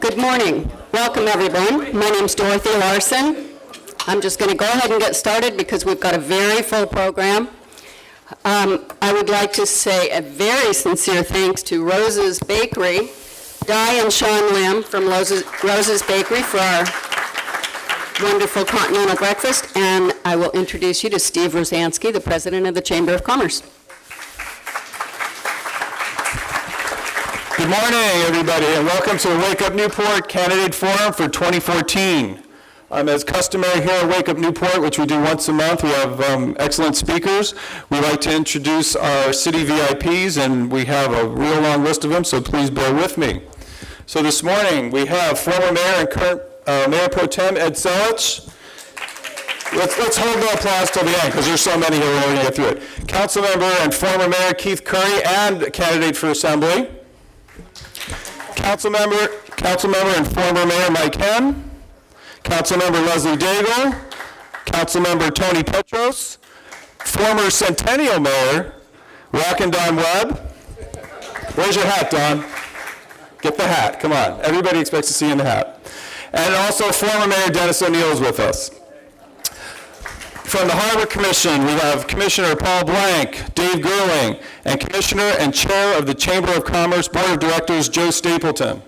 Good morning. Welcome, everyone. My name's Dorothy Larson. I'm just going to go ahead and get started because we've got a very full program. I would like to say a very sincere thanks to Rose's Bakery, Di and Sean Lim from Rose's Bakery for our wonderful continental breakfast, and I will introduce you to Steve Rosansky, the president of the Chamber of Commerce. Good morning, everybody, and welcome to the Wake Up Newport Candidate Forum for 2014. As customary here at Wake Up Newport, which we do once a month, we have excellent speakers. We like to introduce our city VIPs, and we have a real long list of them, so please bear with me. So this morning, we have former Mayor and current Mayor Pro Tem Ed Selich. Let's hold the applause till the end, because there's so many here, we're going to get through it. Councilmember and former Mayor Keith Curry and candidate for Assembly. Councilmember and former Mayor Mike Henn, Councilmember Leslie Daigle, Councilmember Tony Petros, former Centennial Mayor Rockin' Don Webb. Where's your hat, Don? Get the hat, come on. Everybody expects to see you in the hat. And also former Mayor Dennis O'Neill is with us. From the Harbor Commission, we have Commissioner Paul Blank, Dave Gerling, and Commissioner and Chair of the Chamber of Commerce Board of Directors, Joe Stapleton.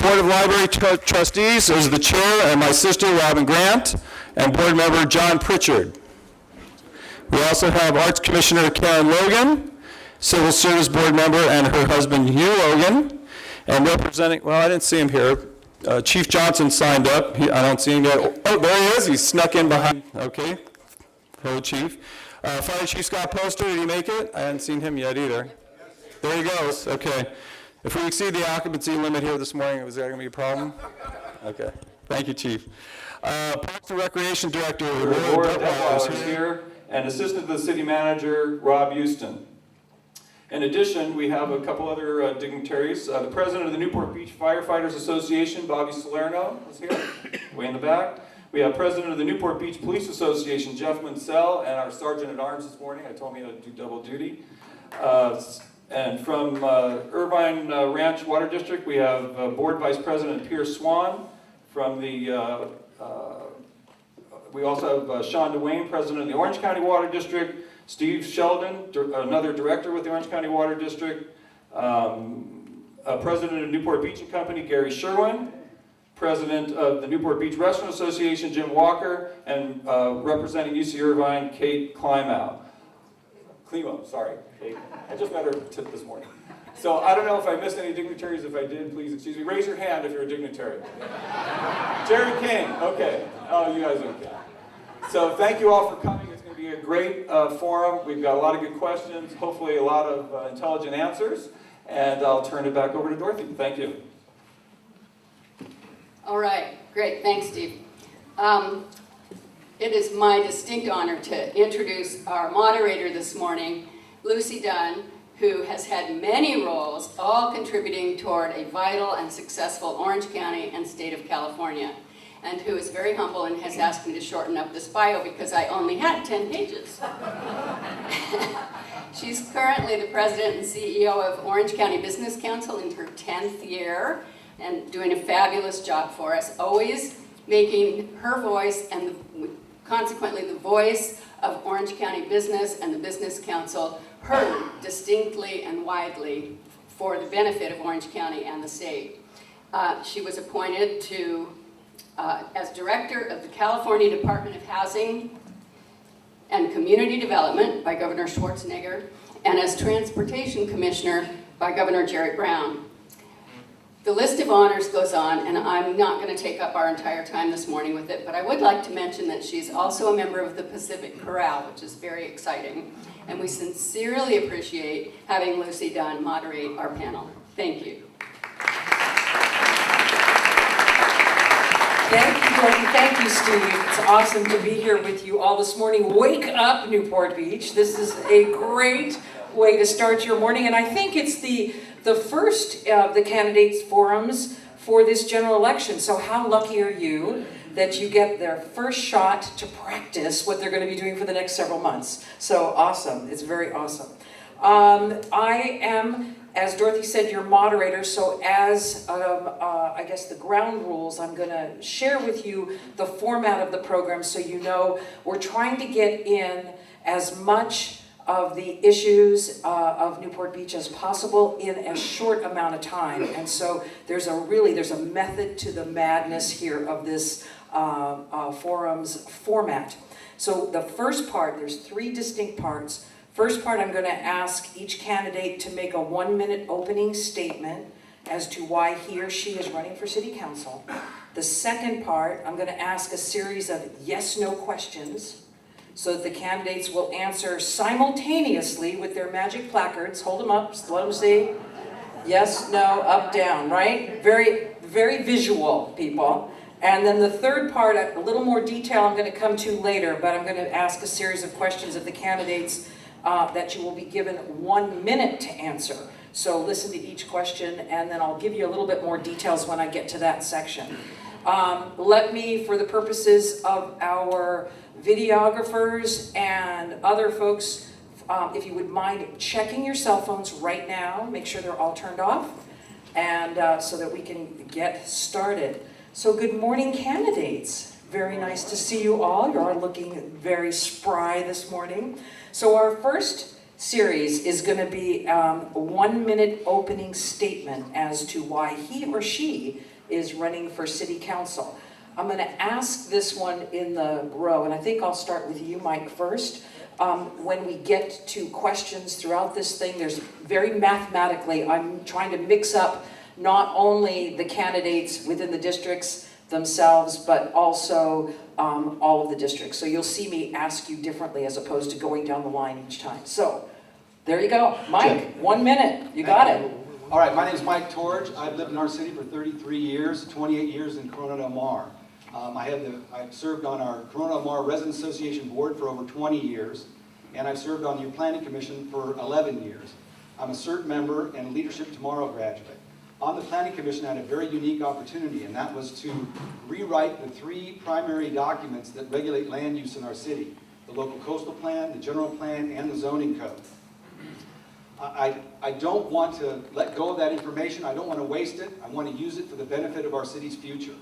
Board of Library Trustees is the Chair and my sister, Robin Grant, and Board Member John Pritchard. We also have Arts Commissioner Karen Logan, Civil Service Board Member and her husband, Hugh Logan, and representing, well, I didn't see him here, Chief Johnson signed up. I don't see him yet. Oh, there he is. He snuck in behind. Okay. Hello, Chief. Fire Chief Scott Poster, did he make it? I hadn't seen him yet either. There he goes. Okay. If we exceed the occupancy limit here this morning, is that going to be a problem? Okay. Thank you, Chief. Parks and Recreation Director, Laura Detweiler is here, and Assistant to the City Manager, Rob Houston. In addition, we have a couple other dignitaries. The President of the Newport Beach Firefighters Association, Bobby Salerno, is here, way in the back. We have President of the Newport Beach Police Association, Jeff Munsell, and our Sergeant at Arms this morning. I told me to do double duty. And from Irvine Ranch Water District, we have Board Vice President Pierce Swan. From the, we also have Sean DeWayne, President of the Orange County Water District. Steve Sheldon, another director with the Orange County Water District. President of Newport Beach and Company, Gary Sherwin. President of the Newport Beach Restaurant Association, Jim Walker. And representing UC Irvine, Kate Klimo, sorry, Kate. I just met her this morning. So I don't know if I missed any dignitaries. If I did, please excuse me. Raise your hand if you're a dignitary. Jerry King, okay. Oh, you guys okay. So thank you all for coming. It's going to be a great forum. We've got a lot of good questions, hopefully a lot of intelligent answers, and I'll turn it back over to Dorothy. Thank you. All right, great. Thanks, Steve. It is my distinct honor to introduce our moderator this morning, Lucy Dunn, who has had many roles, all contributing toward a vital and successful Orange County and state of California, and who is very humble and has asked me to shorten up this bio because I only had 10 pages. She's currently the president and CEO of Orange County Business Council in her 10th year and doing a fabulous job for us, always making her voice and consequently the voice of Orange County business and the Business Council heard distinctly and widely for the benefit of Orange County and the state. She was appointed to as Director of the California Department of Housing and Community Development by Governor Schwarzenegger, and as Transportation Commissioner by Governor Jerry Brown. The list of honors goes on, and I'm not going to take up our entire time this morning with it, but I would like to mention that she's also a member of the Pacific Chorale, which is very exciting, and we sincerely appreciate having Lucy Dunn moderate our panel. Thank you. Thank you, Dorothy. Thank you, Steve. It's awesome to be here with you all this morning. Wake up, Newport Beach. This is a great way to start your morning, and I think it's the first of the candidates forums for this general election. So how lucky are you that you get their first shot to practice what they're going to be doing for the next several months. So awesome. It's very awesome. I am, as Dorothy said, your moderator, so as, I guess, the ground rules, I'm going to share with you the format of the program so you know we're trying to get in as much of the issues of Newport Beach as possible in as short amount of time. And so there's a method to the madness here of this forum's format. So the first part, there's 3 distinct parts. First part, I'm going to ask each candidate to make a 1-minute opening statement as to why he or she is running for city council. The second part, I'm going to ask a series of yes/no questions so that the candidates will answer simultaneously with their magic placards. Hold them up, let them see. Yes, no, up, down, right? Very, very visual, people. And then the third part, a little more detail I'm going to come to later, but I'm going to ask a series of questions of the candidates that you will be given 1 minute to answer. So listen to each question, and then I'll give you a little bit more details when I get to that section. Let me, for the purposes of our videographers and other folks, if you would mind checking your cell phones right now, make sure they're all turned off, and so that we can get started. So good morning, candidates. Very nice to see you all. You're all looking very spry this morning. So our first series is going to be a 1-minute opening statement as to why he or she is running for city council. I'm going to ask this one in the row, and I think I'll start with you, Mike, first. When we get to questions throughout this thing, there's very mathematically, I'm trying to mix up not only the candidates within the districts themselves, but also all of the districts. So you'll see me ask you differently as opposed to going down the line each time. So there you go. Mike, 1 minute. You got it. All right, my name is Mike Torge. I've lived in our city for 33 years, 28 years in Corona Del Mar. I've served on our Corona Del Mar Residents Association board for over 20 years, and I've served on your planning commission for 11 years. I'm a CERT member and Leadership Tomorrow graduate. On the Planning Commission, I had a very unique opportunity, and that was to rewrite the 3 primary documents that regulate land use in our city: the local coastal plan, the general plan, and the zoning code. I don't want to let go of that information. I don't want to waste it. I want to use it for the benefit of our city's future.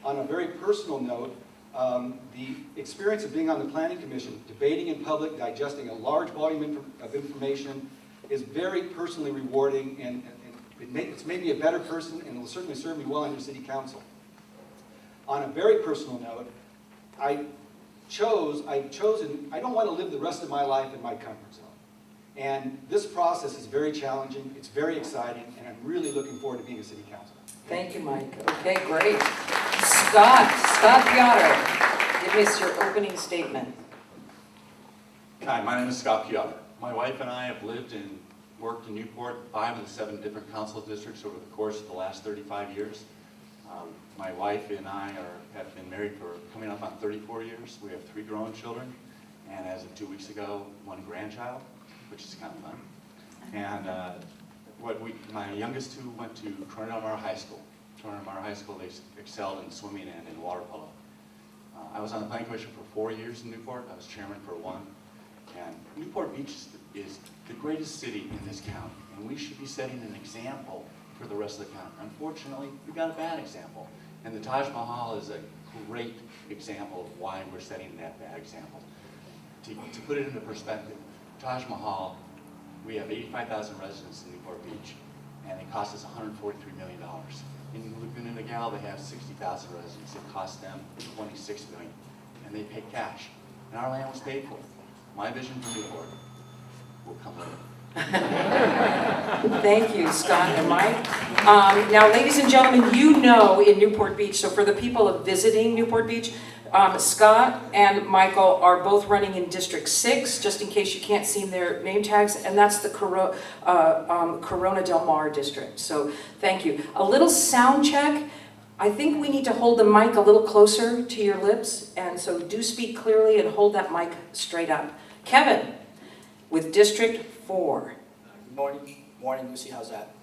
On a very personal note, the experience of being on the Planning Commission, debating in public, digesting a large volume of information, is very personally rewarding, and it's made me a better person, and it will certainly serve me well under city council. On a very personal note, I've chosen, I don't want to live the rest of my life in my comfort zone. And this process is very challenging, it's very exciting, and I'm really looking forward to being a city councilor. Thank you, Mike. Okay, great. Scott Piotr, give us your opening statement. Hi, my name is Scott Piotr. My wife and I have lived and worked in Newport, 5 of the 7 different council districts over the course of the last 35 years. My wife and I have been married for coming up on 34 years. We have 3 grown children, and as of 2 weeks ago, 1 grandchild, which is kind of fun. And my youngest 2 went to Corona Del Mar High School. Corona Del Mar High School, they excelled in swimming and in water polo. I was on the planning commission for 4 years in Newport. I was chairman for 1. And Newport Beach is the greatest city in this county, and we should be setting an example for the rest of the county. Unfortunately, we've got a bad example, and the Taj Mahal is a great example of why we're setting that bad example. To put it into perspective, Taj Mahal, we have 85,000 residents in Newport Beach, and it costs us $143 million. In Laguna Niguel, they have 60,000 residents. It costs them $26 million, and they pay cash. And our land was paid for. My vision for Newport will come later. Thank you, Scott and Mike. Now, ladies and gentlemen, you know in Newport Beach, so for the people of visiting Newport Beach, Scott and Michael are both running in District 6, just in case you can't see their name tags, and that's the Corona Del Mar district. So thank you. A little sound check. I think we need to hold the mic a little closer to your lips, and so do speak clearly and hold that mic straight up. Kevin, with District 4. Morning, Lucy. How's that?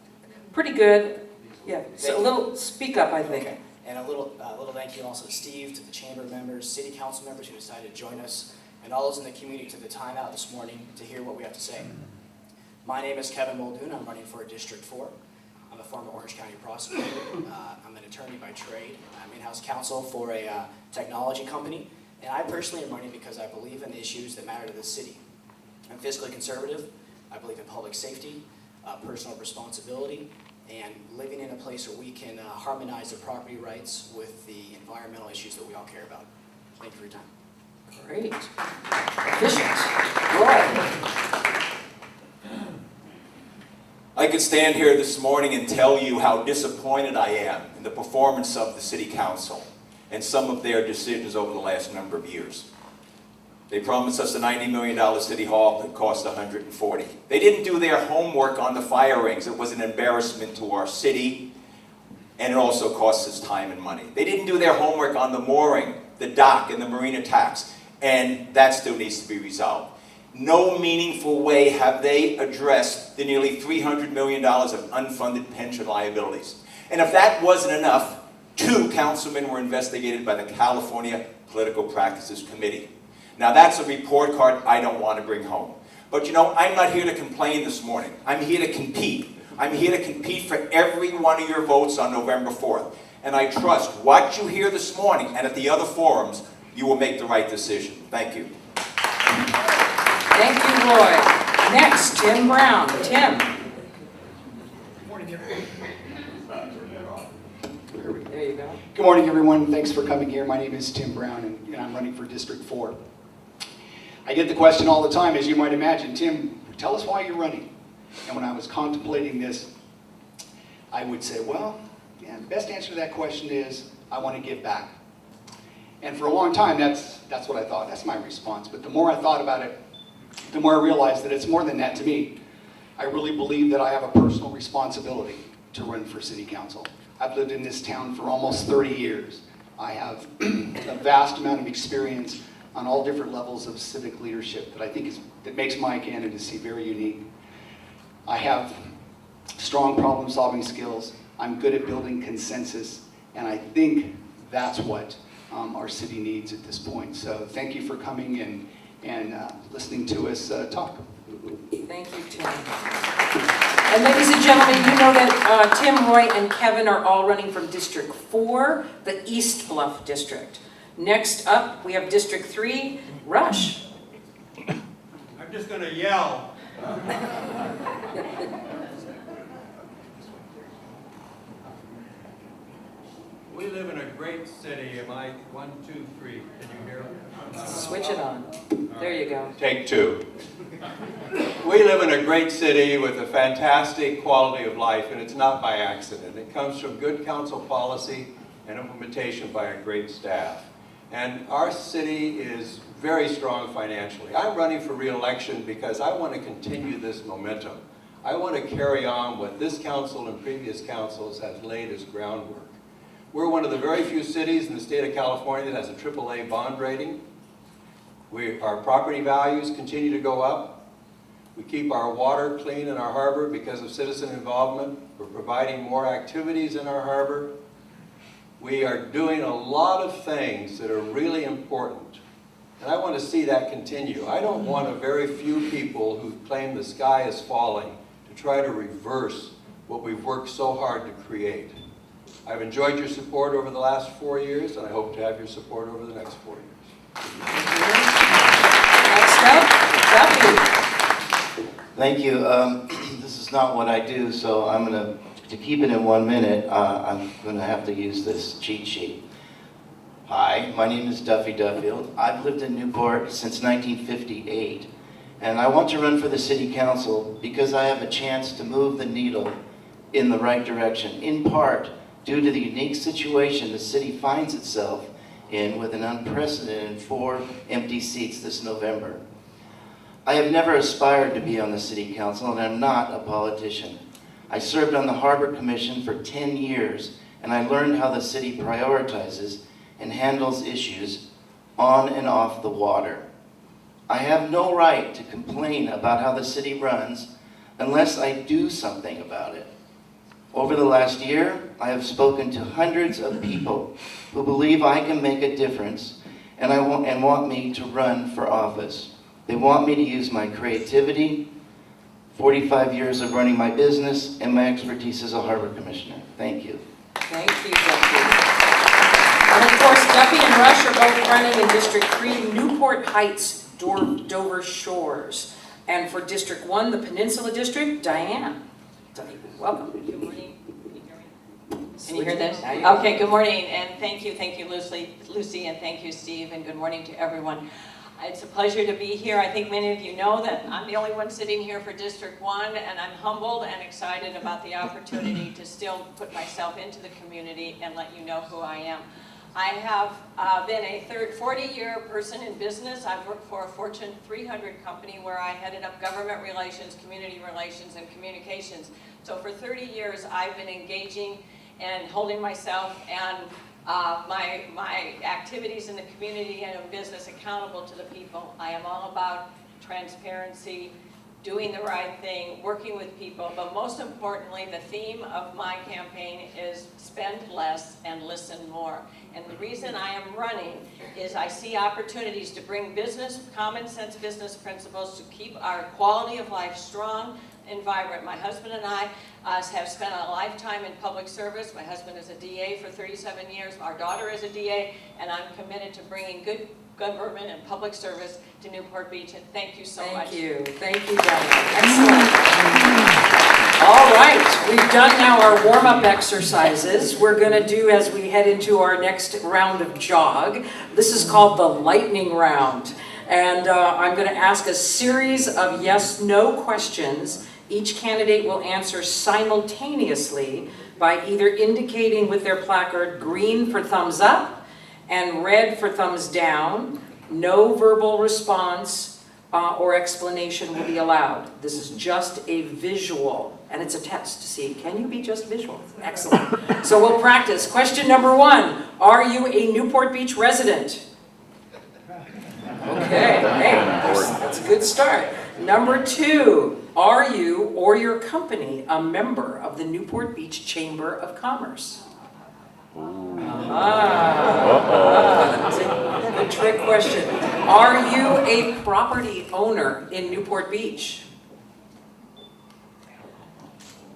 Pretty good. Yeah. So a little speak up, I think. Okay. And a little thank you also to Steve, to the chamber members, city council members who decided to join us, and all those in the community took the time out this morning to hear what we have to say. My name is Kevin Muldoon. I'm running for District 4. I'm a former Orange County prosecutor. I'm an attorney by trade. I'm in-house counsel for a technology company. And I personally am running because I believe in the issues that matter to the city. I'm fiscally conservative. I believe in public safety, personal responsibility, and living in a place where we can harmonize the property rights with the environmental issues that we all care about. Thank you for your time. Great. Efficient. Roy. I could stand here this morning and tell you how disappointed I am in the performance of the City Council and some of their decisions over the last number of years. They promised us a $90 million City Hall that cost $140. They didn't do their homework on the fire rings. It was an embarrassment to our city, and it also cost us time and money. They didn't do their homework on the mooring, the dock, and the marina tax, and that still needs to be resolved. No meaningful way have they addressed the nearly $300 million of unfunded pension liabilities. And if that wasn't enough, 2 councilmen were investigated by the California Political Practices Committee. Now that's a report card I don't want to bring home. But you know, I'm not here to complain this morning. I'm here to compete. I'm here to compete for every one of your votes on November 4th. And I trust what you hear this morning and at the other forums, you will make the right decision. Thank you. Thank you, Roy. Next, Tim Brown. Tim. There you go. Good morning, everyone. Thanks for coming here. My name is Tim Brown, and I'm running for District 4. I get the question all the time, as you might imagine, Tim, tell us why you're running. And when I was contemplating this, I would say, well, yeah, the best answer to that question is, I want to give back. And for a long time, that's what I thought. That's my response. But the more I thought about it, the more I realized that it's more than that to me. I really believe that I have a personal responsibility to run for City Council. I've lived in this town for almost 30 years. I have a vast amount of experience on all different levels of civic leadership that I think that makes my candidacy very unique. I have strong problem-solving skills. I'm good at building consensus, and I think that's what our city needs at this point. So thank you for coming and listening to us talk. Thank you, Tim. And ladies and gentlemen, you know that Tim, Roy, and Kevin are all running from District 4, the East Bluff District. Next up, we have District 3, Rush. I'm just going to yell. We live in a great city. Am I 1, 2, 3? Can you hear me? Switch it on. There you go. Take 2. We live in a great city with a fantastic quality of life, and it's not by accident. It comes from good council policy and implementation by a great staff. And our city is very strong financially. I'm running for re-election because I want to continue this momentum. I want to carry on what this council and previous councils have laid as groundwork. We're one of the very few cities in the state of California that has a AAA bond rating. Our property values continue to go up. We keep our water clean in our harbor because of citizen involvement. We're providing more activities in our harbor. We are doing a lot of things that are really important. And I want to see that continue. I don't want a very few people who claim the sky is falling to try to reverse what we've worked so hard to create. I've enjoyed your support over the last 4 years, and I hope to have your support over the next 4 years. Next up, Duffy. Thank you. This is not what I do, so I'm going to keep it in 1 minute, I'm going to have to use this cheat sheet. Hi, my name is Duffy Duffield. I've lived in Newport since 1958, and I want to run for the City Council because I have a chance to move the needle in the right direction, in part due to the unique situation the city finds itself in with an unprecedented 4 empty seats this November. I have never aspired to be on the City Council, and I'm not a politician. I served on the Harbor Commission for 10 years, and I learned how the city prioritizes and handles issues on and off the water. I have no right to complain about how the city runs unless I do something about it. Over the last year, I have spoken to hundreds of people who believe I can make a difference and want me to run for office. They want me to use my creativity, 45 years of running my business, and my expertise as a harbor commissioner. Thank you. Thank you, Duffy. And of course, Duffy and Rush are both running in District 3, Newport Heights, Dover Shores. And for District 1, the Peninsula District, Diane. Welcome. Good morning. Can you hear this? Okay, good morning, and thank you, Lucy, and thank you, Steve, and good morning to everyone. It's a pleasure to be here. I think many of you know that I'm the only one sitting here for District 1, and I'm humbled and excited about the opportunity to still put myself into the community and let you know who I am. I have been a 40-year person in business. I've worked for a Fortune 300 company where I headed up government relations, community relations, and communications. So for 30 years, I've been engaging and holding myself and my activities in the community and in business accountable to the people. I am all about transparency, doing the right thing, working with people, but most importantly, the theme of my campaign is spend less and listen more. And the reason I am running is I see opportunities to bring common sense business principles to keep our quality of life strong and vibrant. My husband and I have spent a lifetime in public service. My husband is a DA for 37 years. Our daughter is a DA, and I'm committed to bringing good government and public service to Newport Beach, and thank you so much. Thank you, Diane. Excellent. All right, we've done now our warm-up exercises. We're going to do as we head into our next round of jog. This is called the lightning round, and I'm going to ask a series of yes/no questions. Each candidate will answer simultaneously by either indicating with their placard green for thumbs up and red for thumbs down. No verbal response or explanation will be allowed. This is just a visual, and it's a test to see, can you be just visual? Excellent. So we'll practice. Question number 1, are you a Newport Beach resident? Okay, hey, that's a good start. Number 2, are you or your company a member of the Newport Beach Chamber of Commerce? That's a good trick question. Are you a property owner in Newport Beach?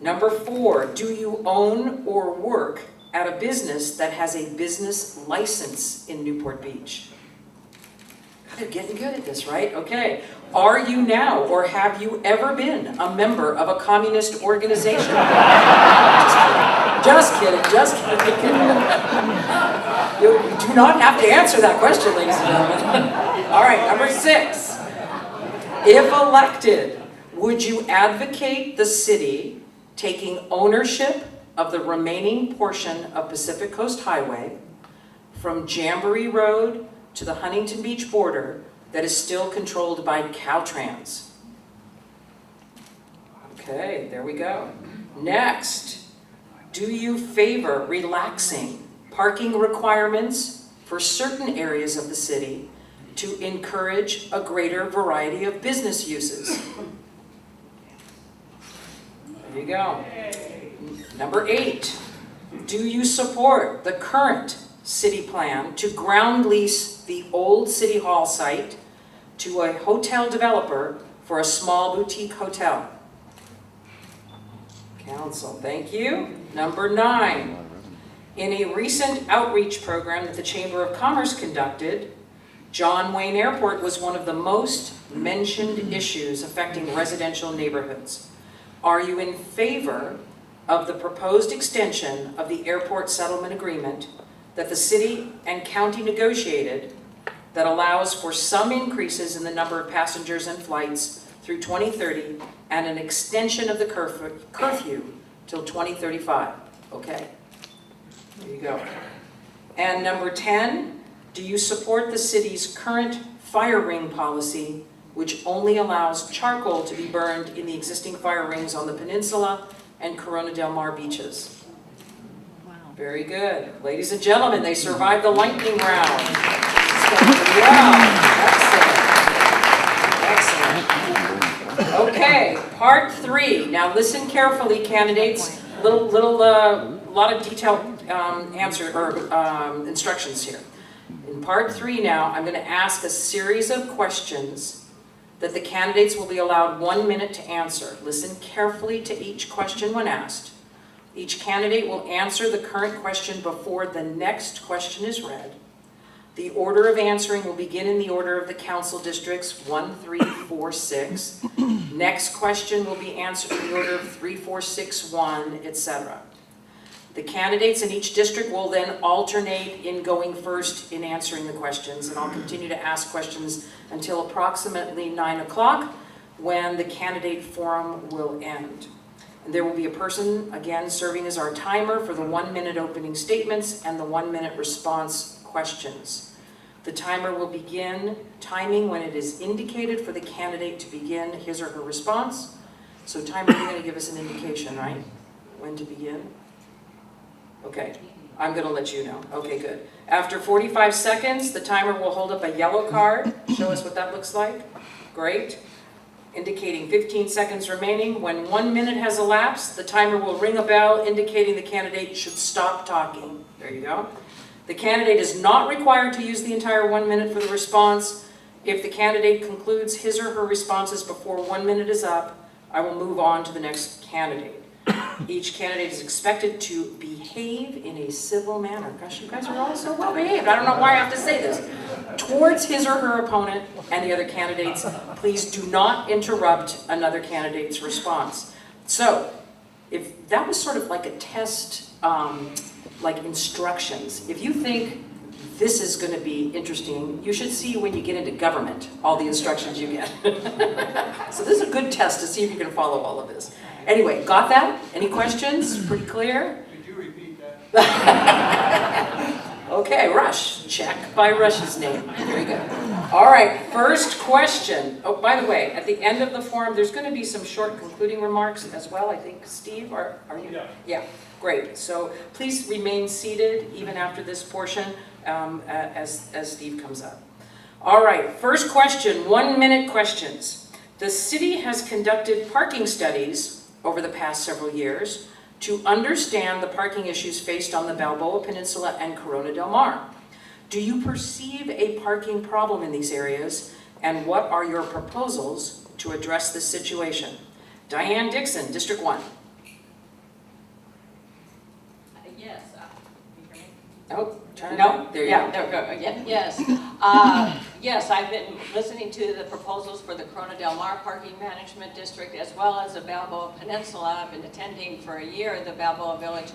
Number 4, do you own or work at a business that has a business license in Newport Beach? They're getting good at this, right? Okay. Are you now or have you ever been a member of a communist organization? Just kidding. You do not have to answer that question, ladies and gentlemen. All right, number 6. If elected, would you advocate the city taking ownership of the remaining portion of Pacific Coast Highway from Jamboree Road to the Huntington Beach border that is still controlled by Caltrans? Okay, there we go. Next, do you favor relaxing parking requirements for certain areas of the city to encourage a greater variety of business uses? There you go. Number 8, do you support the current city plan to ground lease the old City Hall site to a hotel developer for a small boutique hotel? Council, thank you. Number 9, in a recent outreach program that the Chamber of Commerce conducted, John Wayne Airport was one of the most mentioned issues affecting residential neighborhoods. Are you in favor of the proposed extension of the airport settlement agreement that the city and county negotiated that allows for some increases in the number of passengers and flights through 2030 and an extension of the curfew till 2035? Okay, there you go. And number 10, do you support the city's current fire ring policy, which only allows charcoal to be burned in the existing fire rings on the peninsula and Corona del Mar beaches? Very good. Ladies and gentlemen, they survived the lightning round. Excellent. Okay, part 3. Now listen carefully, candidates. Lot of detailed instructions here. In part 3 now, I'm going to ask a series of questions that the candidates will be allowed 1 minute to answer. Listen carefully to each question when asked. Each candidate will answer the current question before the next question is read. The order of answering will begin in the order of the council districts 1, 3, 4, 6. Next question will be answered in the order of 3, 4, 6, 1, etc. The candidates in each district will then alternate in going first in answering the questions, and I'll continue to ask questions until approximately 9 o'clock when the candidate forum will end. And there will be a person, again, serving as our timer for the 1 minute opening statements and the 1 minute response questions. The timer will begin timing when it is indicated for the candidate to begin his or her response. So timer, you're going to give us an indication, right? When to begin? Okay, I'm going to let you know. Okay, good. After 45 seconds, the timer will hold up a yellow card. Show us what that looks like. Great. Indicating 15 seconds remaining. When 1 minute has elapsed, the timer will ring a bell indicating the candidate should stop talking. There you go. The candidate is not required to use the entire 1 minute for the response. If the candidate concludes his or her responses before 1 minute is up, I will move on to the next candidate. Each candidate is expected to behave in a civil manner. Gosh, you guys are all so well behaved. I don't know why I have to say this. Towards his or her opponent and the other candidates, please do not interrupt another candidate's response. So, if that was sort of like a test, like instructions, if you think this is going to be interesting, you should see when you get into government, all the instructions you get. So this is a good test to see if you can follow all of this. Anyway, got that? Any questions? Pretty clear? Could you repeat that? Okay, Rush. Check by Rush's name. Very good. All right, first question. Oh, by the way, at the end of the forum, there's going to be some short concluding remarks as well. I think, Steve, are you? Yeah. Yeah, great. So please remain seated even after this portion as Steve comes up. All right, first question, 1 minute questions. The city has conducted parking studies over the past several years to understand the parking issues faced on the Balboa Peninsula and Corona del Mar. Do you perceive a parking problem in these areas, and what are your proposals to address this situation? Diane Dixon, District 1. Yes. Can you hear me? Oh, turn it No? on. There you Yeah, go. there we go. Yeah, yes. Yes, I've been listening to the proposals for the Corona del Mar Parking Management District as well as the Balboa Peninsula. I've been attending for a year the Balboa Village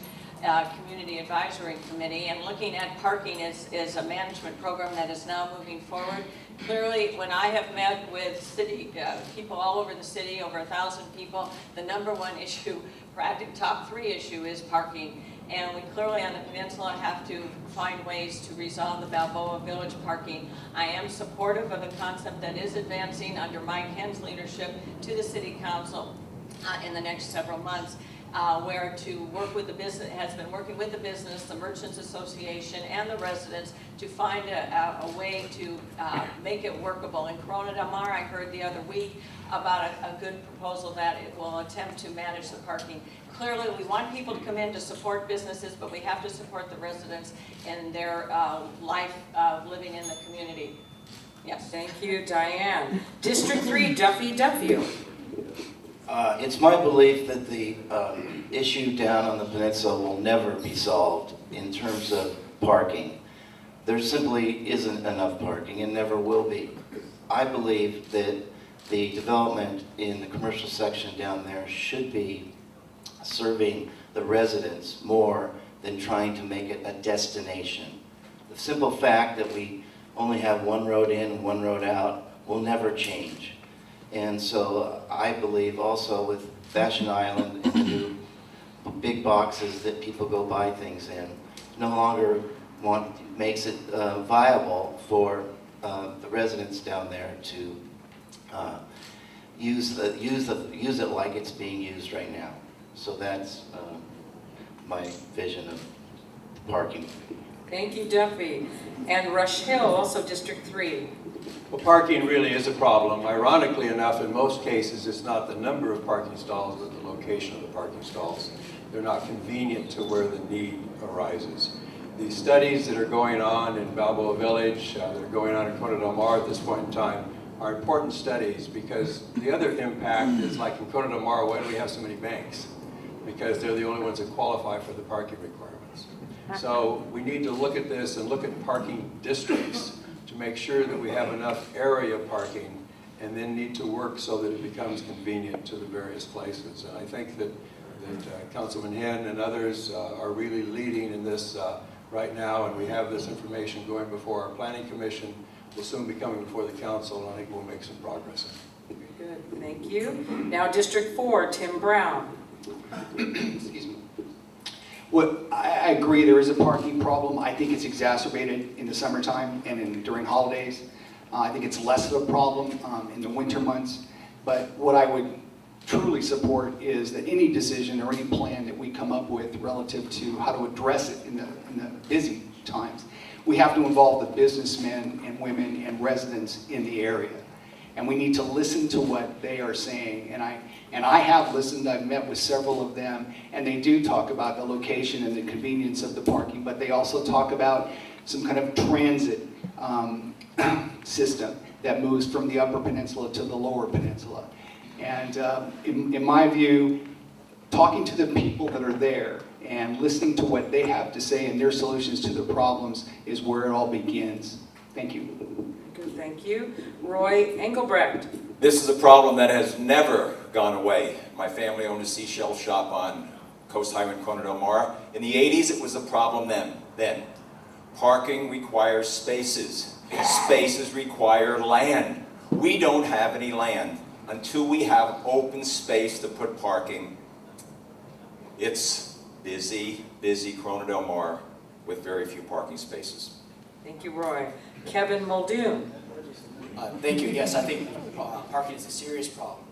Community Advisory Committee, and looking at parking is a management program that is now moving forward. Clearly, when I have met with city people all over the city, over 1,000 people, the #1 issue, practically top 3 issue, is parking. And we clearly on the peninsula have to find ways to resolve the Balboa Village parking. I am supportive of a concept that is advancing under Mike Henn's leadership to the City Council in the next several months, where to work with the business, has been working with the business, the Merchants Association, and the residents to find a way to make it workable. In Corona del Mar, I heard the other week about a good proposal that it will attempt to manage the parking. Clearly, we want people to come in to support businesses, but we have to support the residents in their life living in the community. Yes. Thank you, Diane. District 3, Duffy Duffield. It's my belief that the issue down on the peninsula will never be solved in terms of parking. There simply isn't enough parking and never will be. I believe that the development in the commercial section down there should be serving the residents more than trying to make it a destination. The simple fact that we only have one road in and one road out will never change. And so I believe also with Fashion Island and the new big boxes that people go buy things in, no longer makes it viable for the residents down there to use it like it's being used right now. So that's my vision of parking. Thank you, Duffy. And Rush Hill, also District 3. Well, parking really is a problem. Ironically enough, in most cases, it's not the number of parking stalls, but the location of the parking stalls. They're not convenient to where the need arises. The studies that are going on in Balboa Village, that are going on in Corona del Mar at this point in time, are important studies, because the other impact is like in Corona del Mar, why do we have so many banks? Because they're the only ones that qualify for the parking requirements. So we need to look at this and look at parking districts to make sure that we have enough area parking, and then need to work so that it becomes convenient to the various places. And I think that Councilman Henn and others are really leading in this right now, and we have this information going before our Planning Commission. Will soon be coming before the council, and I think we'll make some progress. Very good, thank you. Now District 4, Tim Brown. Excuse me. Well, I agree there is a parking problem. I think it's exacerbated in the summertime and during holidays. I think it's less of a problem in the winter months. But what I would truly support is that any decision or any plan that we come up with relative to how to address it in the busy times, we have to involve the businessmen and women and residents in the area. And we need to listen to what they are saying. And I have listened, I've met with several of them, and they do talk about the location and the convenience of the parking, but they also talk about some kind of transit system that moves from the Upper Peninsula to the Lower Peninsula. And in my view, talking to the people that are there and listening to what they have to say and their solutions to the problems is where it all begins. Thank you. Good, thank you. Roy Engelbrecht. This is a problem that has never gone away. My family owned a seashell shop on Coast Highway in Corona del Mar. In the 80s, it was a problem then. Parking requires spaces. Spaces require land. We don't have any land. Until we have open space to put parking, it's busy Corona del Mar with very few parking spaces. Thank you, Roy. Kevin Muldoon. Thank you. Yes, I think parking is a serious problem.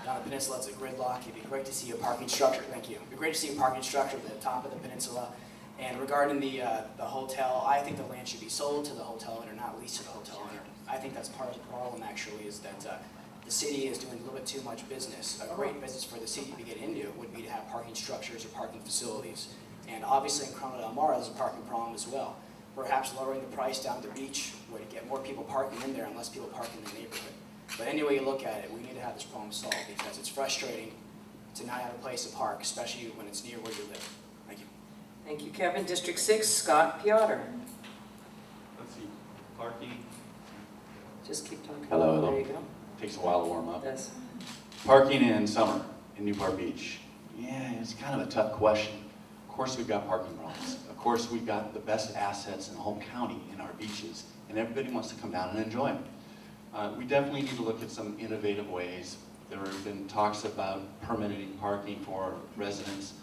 On the peninsula, it's a gridlock. It'd be great to see a parking structure. Thank you. It'd be great to see a parking structure at the top of the peninsula. And regarding the hotel, I think the land should be sold to the hotel owner, not leased to the hotel owner. I think that's part of the problem, actually, is that the city is doing a little bit too much business. A great business for the city to get into would be to have parking structures or parking facilities. And obviously in Corona del Mar, there's a parking problem as well. Perhaps lowering the price down at the beach would get more people parking in there and less people parking in the neighborhood. But any way you look at it, we need to have this problem solved, because it's frustrating to not have a place to park, especially when it's near where you live. Thank you. Thank you, Kevin. District 6, Scott Piotr. Let's see, parking. Just keep talking. Hello, hello. There you go. Takes a while to warm up. Yes. Parking in summer in Newport Beach. Yeah, it's kind of a tough question. Of course we've got parking problems. Of course we've got the best assets in the whole county in our beaches, and everybody wants to come down and enjoy them. We definitely need to look at some innovative ways. There have been talks about permitting parking for residents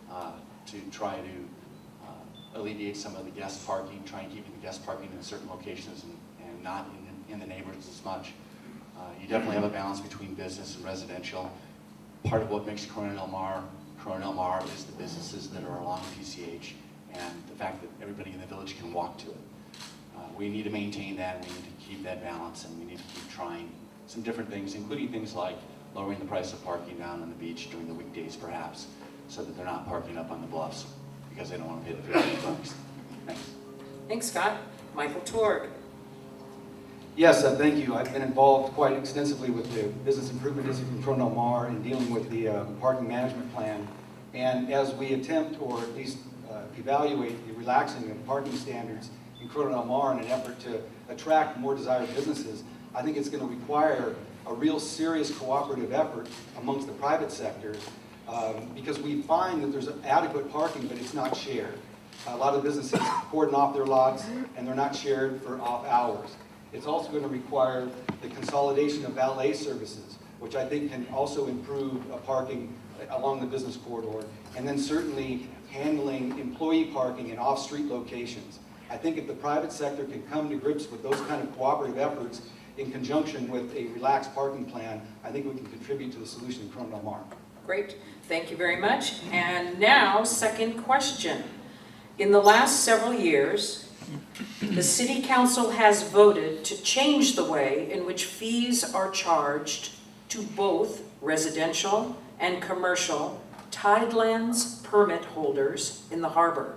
to try to alleviate some of the guest parking, try and keep the guest parking in certain locations and not in the neighborhoods as much. You definitely have a balance between business and residential. Part of what makes Corona del Mar is the businesses that are along PCH and the fact that everybody in the village can walk to it. We need to maintain that, and we need to keep that balance, and we need to keep trying some different things, including things like lowering the price of parking down on the beach during the weekdays perhaps, so that they're not parking up on the bluffs because they don't want to pay the $50. Thanks. Thanks, Scott. Michael Torg. Yes, thank you. I've been involved quite extensively with the Business Improvement District in Corona del Mar in dealing with the parking management plan. And as we attempt, or at least evaluate the relaxing of parking standards in Corona del Mar in an effort to attract more desired businesses, I think it's going to require a real serious cooperative effort amongst the private sector, because we find that there's adequate parking, but it's not shared. A lot of businesses cordon off their lots, and they're not shared for off hours. It's also going to require the consolidation of valet services, which I think can also improve parking along the business corridor, and then certainly handling employee parking in off-street locations. I think if the private sector can come to grips with those kind of cooperative efforts in conjunction with a relaxed parking plan, I think we can contribute to the solution in Corona del Mar. Great. Thank you very much. And now, second question. In the last several years, the City Council has voted to change the way in which fees are charged to both residential and commercial Tidelands permit holders in the harbor.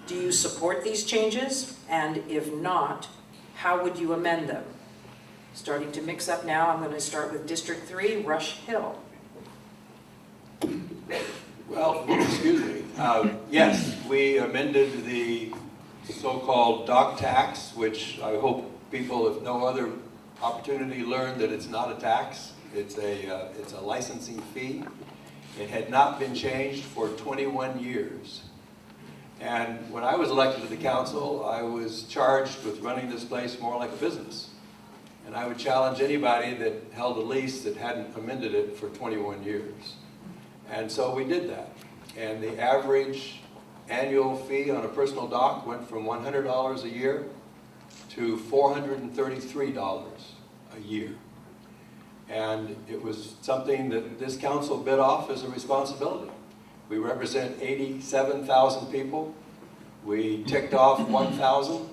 Do you support these changes? And if not, how would you amend them? Starting to mix up now, I'm going to start with District 3, Rush Hill. Well, excuse me. Yes, we amended the so-called dock tax, which I hope people, if no other opportunity, learn that it's not a tax. It's a licensing fee. It had not been changed for 21 years. And when I was elected to the council, I was charged with running this place more like a business. And I would challenge anybody that held a lease that hadn't amended it for 21 years. And so we did that. And the average annual fee on a personal dock went from $100 a year to $433 a year. And it was something that this council bit off as a responsibility. We represent 87,000 people. We ticked off 1,000.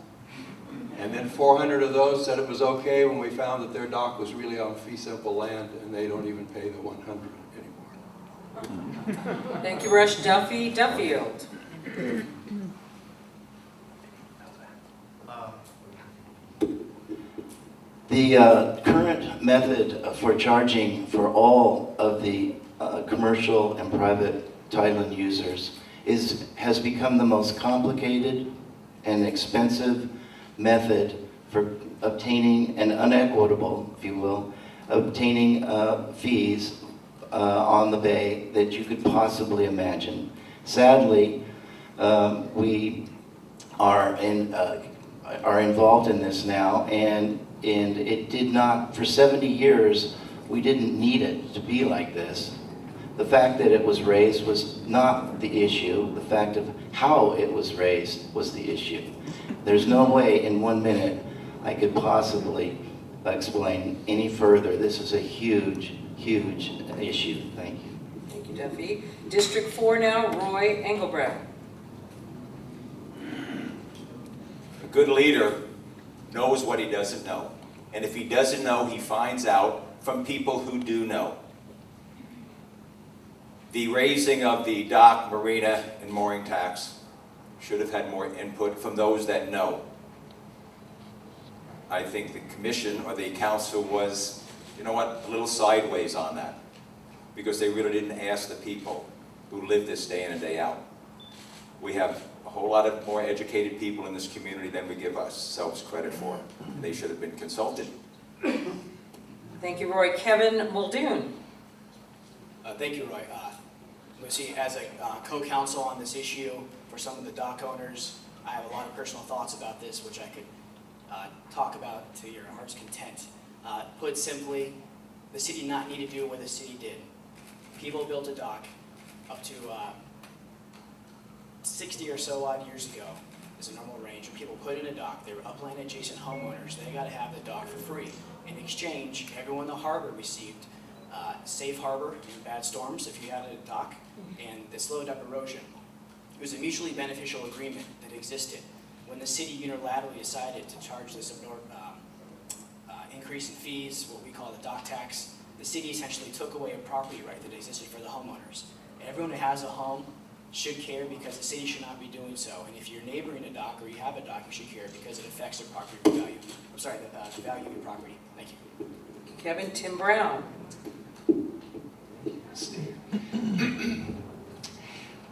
And then 400 of those said it was okay when we found that their dock was really on fee simple land and they don't even pay the 100 anymore. Thank you, Rush. Duffy Duffield. The current method for charging for all of the commercial and private Thailand users has become the most complicated and expensive method for obtaining an unequitable, if you will, obtaining fees on the bay that you could possibly imagine. Sadly, we are involved in this now, and it did not, for 70 years, we didn't need it to be like this. The fact that it was raised was not the issue. The fact of how it was raised was the issue. There's no way in 1 minute I could possibly explain any further. This is a huge, huge issue. Thank you. Thank you, Duffy. District 4 now, Roy Engelbrecht. A good leader knows what he doesn't know. And if he doesn't know, he finds out from people who do know. The raising of the dock, marina, and mooring tax should have had more input from those that know. I think the commission or the council was, you know what, a little sideways on that, because they really didn't ask the people who live this day in and day out. We have a whole lot of more educated people in this community than we give ourselves credit for. They should have been consulted. Thank you, Roy. Kevin Muldoon. Thank you, Roy. Lucy, as a co-counsel on this issue for some of the dock owners, I have a lot of personal thoughts about this, which I could talk about to your heart's content. Put simply, the city did not need to do what the city did. People built a dock up to 60 or so odd years ago is a normal range. When people put in a dock, they were upland adjacent homeowners. They got to have the dock for free. In exchange, everyone in the harbor received safe harbor in bad storms if you had a dock, and it slowed up erosion. It was a mutually beneficial agreement that existed. When the city unilaterally decided to charge this increase in fees, what we call the dock tax, the city essentially took away a property right that existed for the homeowners. Everyone who has a home should care because the city should not be doing so. And if you're neighboring a dock or you have a dock, you should care because it affects the property value. I'm sorry, the value of your property. Thank you. Kevin Tim Brown.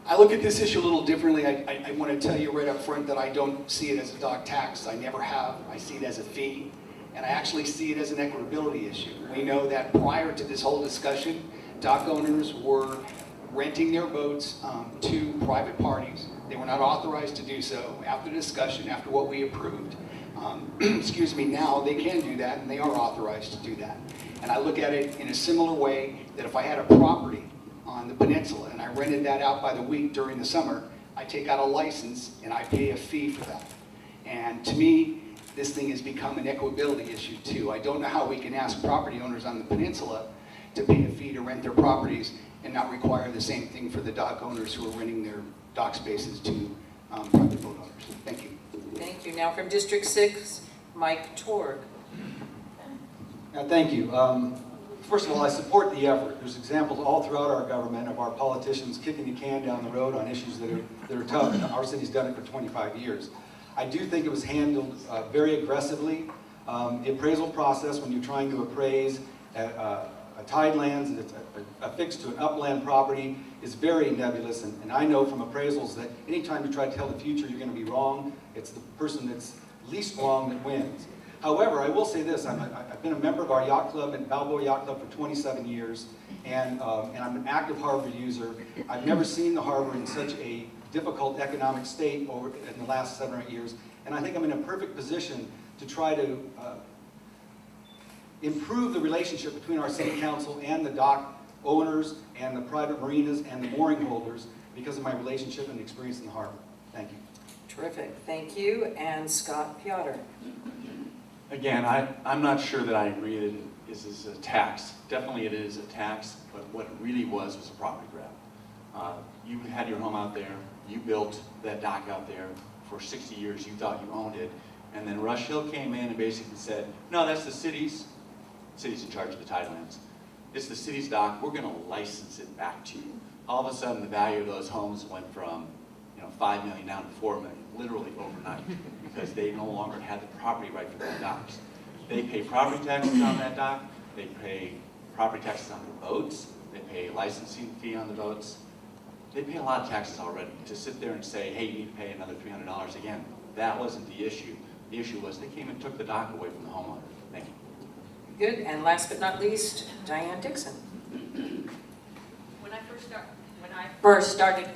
I look at this issue a little differently. I want to tell you right up front that I don't see it as a dock tax. I never have. I see it as a fee, and I actually see it as an equitability issue. We know that prior to this whole discussion, dock owners were renting their boats to private parties. They were not authorized to do so. After discussion, after what we approved, excuse me, now they can do that, and they are authorized to do that. And I look at it in a similar way that if I had a property on the peninsula and I rented that out by the week during the summer, I take out a license and I pay a fee for that. And to me, this thing has become an equitability issue too. I don't know how we can ask property owners on the peninsula to pay a fee to rent their properties and not require the same thing for the dock owners who are renting their dock spaces to private boat owners. Thank you. Thank you. Now from District 6, Mike Torg. Thank you. First of all, I support the effort. There's examples all throughout our government of our politicians kicking the can down the road on issues that are tough, and our city's done it for 25 years. I do think it was handled very aggressively The appraisal process, when you're trying to appraise a tidelands that's affixed to an upland property, is very nebulous. And I know from appraisals that anytime you try to tell the future, you're going to be wrong. It's the person that's least wrong that wins. However, I will say this, I've been a member of our yacht club and Balboa Yacht Club for 27 years, and I'm an active harbor user. I've never seen the harbor in such a difficult economic state in the last 7 or 8 years, and I think I'm in a perfect position to try to improve the relationship between our city council and the dock owners and the private marinas and the mooring holders because of my relationship and experience in the harbor. Thank you. Terrific, thank you. And Scott Piotr. Again, I'm not sure that I agree that it is a tax. Definitely it is a tax, but what it really was a property grab. You had your home out there, you built that dock out there for 60 years, you thought you owned it, and then Rush Hill came in and basically said, no, that's the city's. The city's in charge of the tidelands. It's the city's dock, we're gonna license it back to you. All of a sudden, the value of those homes went from 5 million down to 4 million, literally overnight, because they no longer had the property right for their docks. They pay property taxes on that dock, they pay property taxes on their boats, they pay a licensing fee on the boats. They pay a lot of taxes already. To sit there and say, hey, you need to pay another $300 again, that wasn't the issue. The issue was they came and took the dock away from the homeowner. Thank you. Good, and last but not least, Diane Dixon. When I first started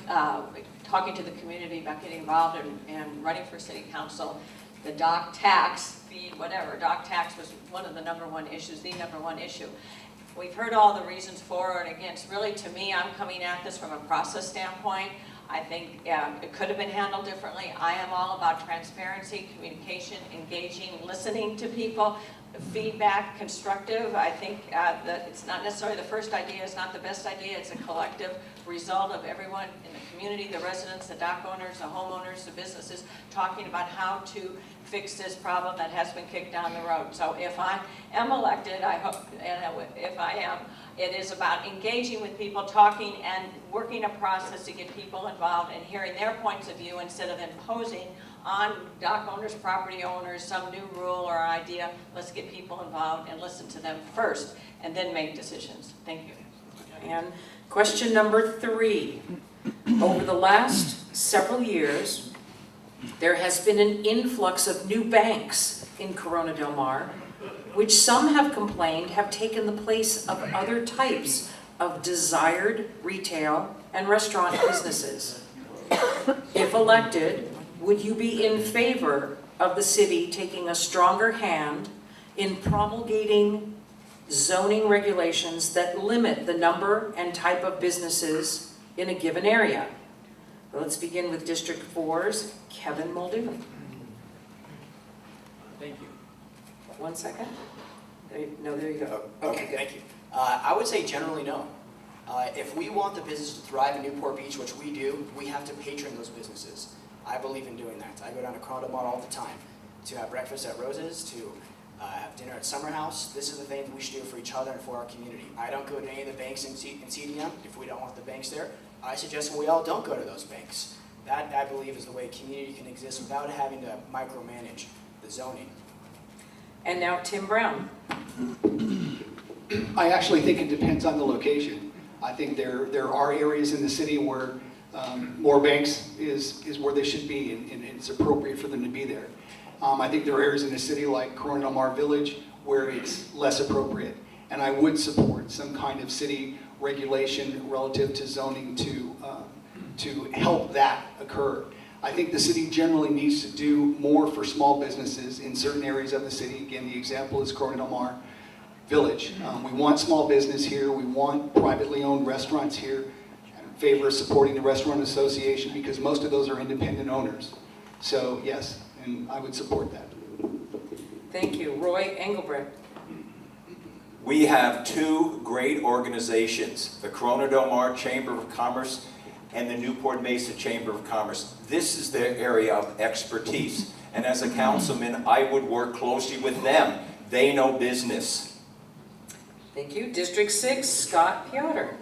talking to the community about getting involved and running for city council, the dock tax fee, whatever, dock tax was one of the number one issues, the number one issue. We've heard all the reasons for and against. Really, to me, I'm coming at this from a process standpoint. I think it could have been handled differently. I am all about transparency, communication, engaging, listening to people, feedback, constructive. I think that it's not necessarily the first idea, it's not the best idea, it's a collective result of everyone in the community, the residents, the dock owners, the homeowners, the businesses, talking about how to fix this problem that has been kicked down the road. So if I am elected, I hope, and if I am, it is about engaging with people, talking and working a process to get people involved and hearing their points of view instead of imposing on dock owners, property owners, some new rule or idea. Let's get people involved and listen to them first and then make decisions. Thank you. And question number 3. Over the last several years, there has been an influx of new banks in Corona Del Mar, which some have complained have taken the place of other types of desired retail and restaurant businesses. If elected, would you be in favor of the city taking a stronger hand in promulgating zoning regulations that limit the number and type of businesses in a given area? Let's begin with District 4's Kevin Muldoon. Thank you. 1 second. There you go. Okay, good. thank you. I would say generally no. If we want the business to thrive in Newport Beach, which we do, we have to patron those businesses. I believe in doing that. I go down to Corona Del Mar all the time to have breakfast at Rose's, to have dinner at Summer House. This is the thing that we should do for each other and for our community. I don't go to any of the banks in CDM if we don't want the banks there. I suggest we all don't go to those banks. That, I believe, is the way community can exist without having to micromanage the zoning. And now Tim Brown. I actually think it depends on the location. I think there are areas in the city where more banks is where they should be, and it's appropriate for them to be there. I think there are areas in the city like Corona Del Mar Village where it's less appropriate. And I would support some kind of city regulation relative to zoning to help that occur. I think the city generally needs to do more for small businesses in certain areas of the city. Again, the example is Corona Del Mar Village. We want small business here. We want privately owned restaurants here. I'm in favor of supporting the Restaurant Association because most of those are independent owners. So yes, and I would support that. Thank you. Roy Engelbrecht. We have 2 great organizations, the Corona Del Mar Chamber of Commerce and the Newport Mesa Chamber of Commerce. This is their area of expertise. And as a councilman, I would work closely with them. They know business. Thank you. District 6, Scott Piotr.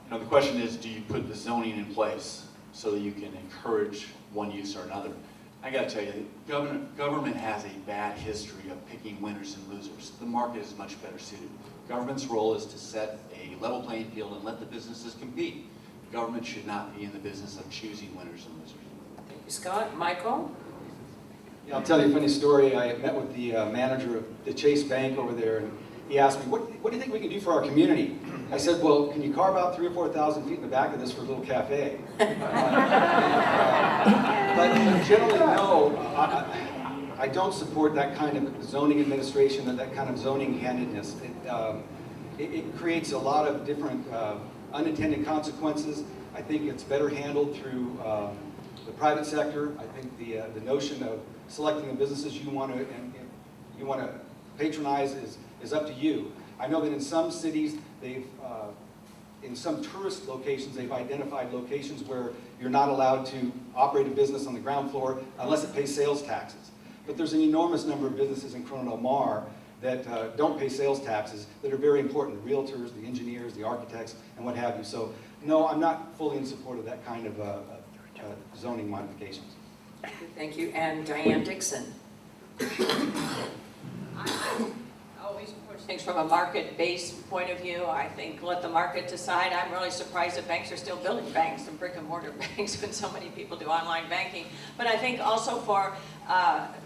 The question is, do you put the zoning in place so that you can encourage one use or another. I gotta tell you, government has a bad history of picking winners and losers. The market is much better suited. Government's role is to set a level playing field and let the businesses compete. Government should not be in the business of choosing winners and losers. Thank you, Scott. Michael? Yeah, I'll tell you a funny story. I met with the manager of the Chase Bank over there, and he asked me, what do you think we can do for our community? I said, well, can you carve out 3,000 or 4,000 feet in the back of this for a little cafe? But generally, no, I don't support that kind of zoning administration and that kind of zoning handedness. It creates a lot of different unintended consequences. I think it's better handled through the private sector. I think the notion of selecting the businesses you want to patronize is up to you. I know that in some cities, in some tourist locations, they've identified locations where you're not allowed to operate a business on the ground floor unless it pays sales taxes. But there's an enormous number of businesses in Corona Del Mar that don't pay sales taxes that are very important, the realtors, the engineers, the architects, and what have you. So, no, I'm not fully in support of that kind of zoning modifications. Thank you. And Diane Dixon. Always approach things from a market-based point of view. I think let the market decide. I'm really surprised that banks are still building banks and brick-and-mortar banks when so many people do online banking. But I think also for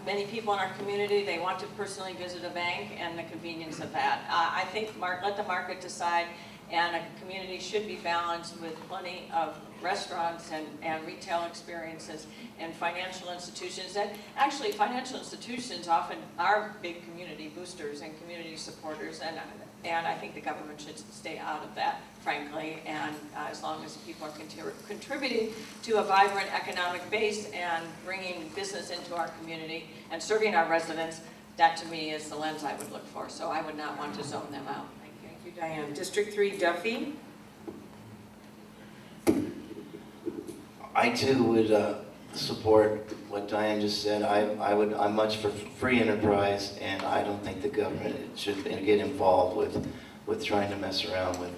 many people in our community, they want to personally visit a bank and the convenience of that. I think let the market decide, and a community should be balanced with plenty of restaurants and retail experiences and financial institutions. And actually, financial institutions often are big community boosters and community supporters, and I think the government should stay out of that, frankly, and as long as people are contributing to a vibrant economic base and bringing business into our community and serving our residents, that to me is the lens I would look for, so I would not want to zone them out. Thank you, Diane. District 3, Duffy. I too would support what Diane just said. I'm much for free enterprise, and I don't think the government should get involved with trying to mess around with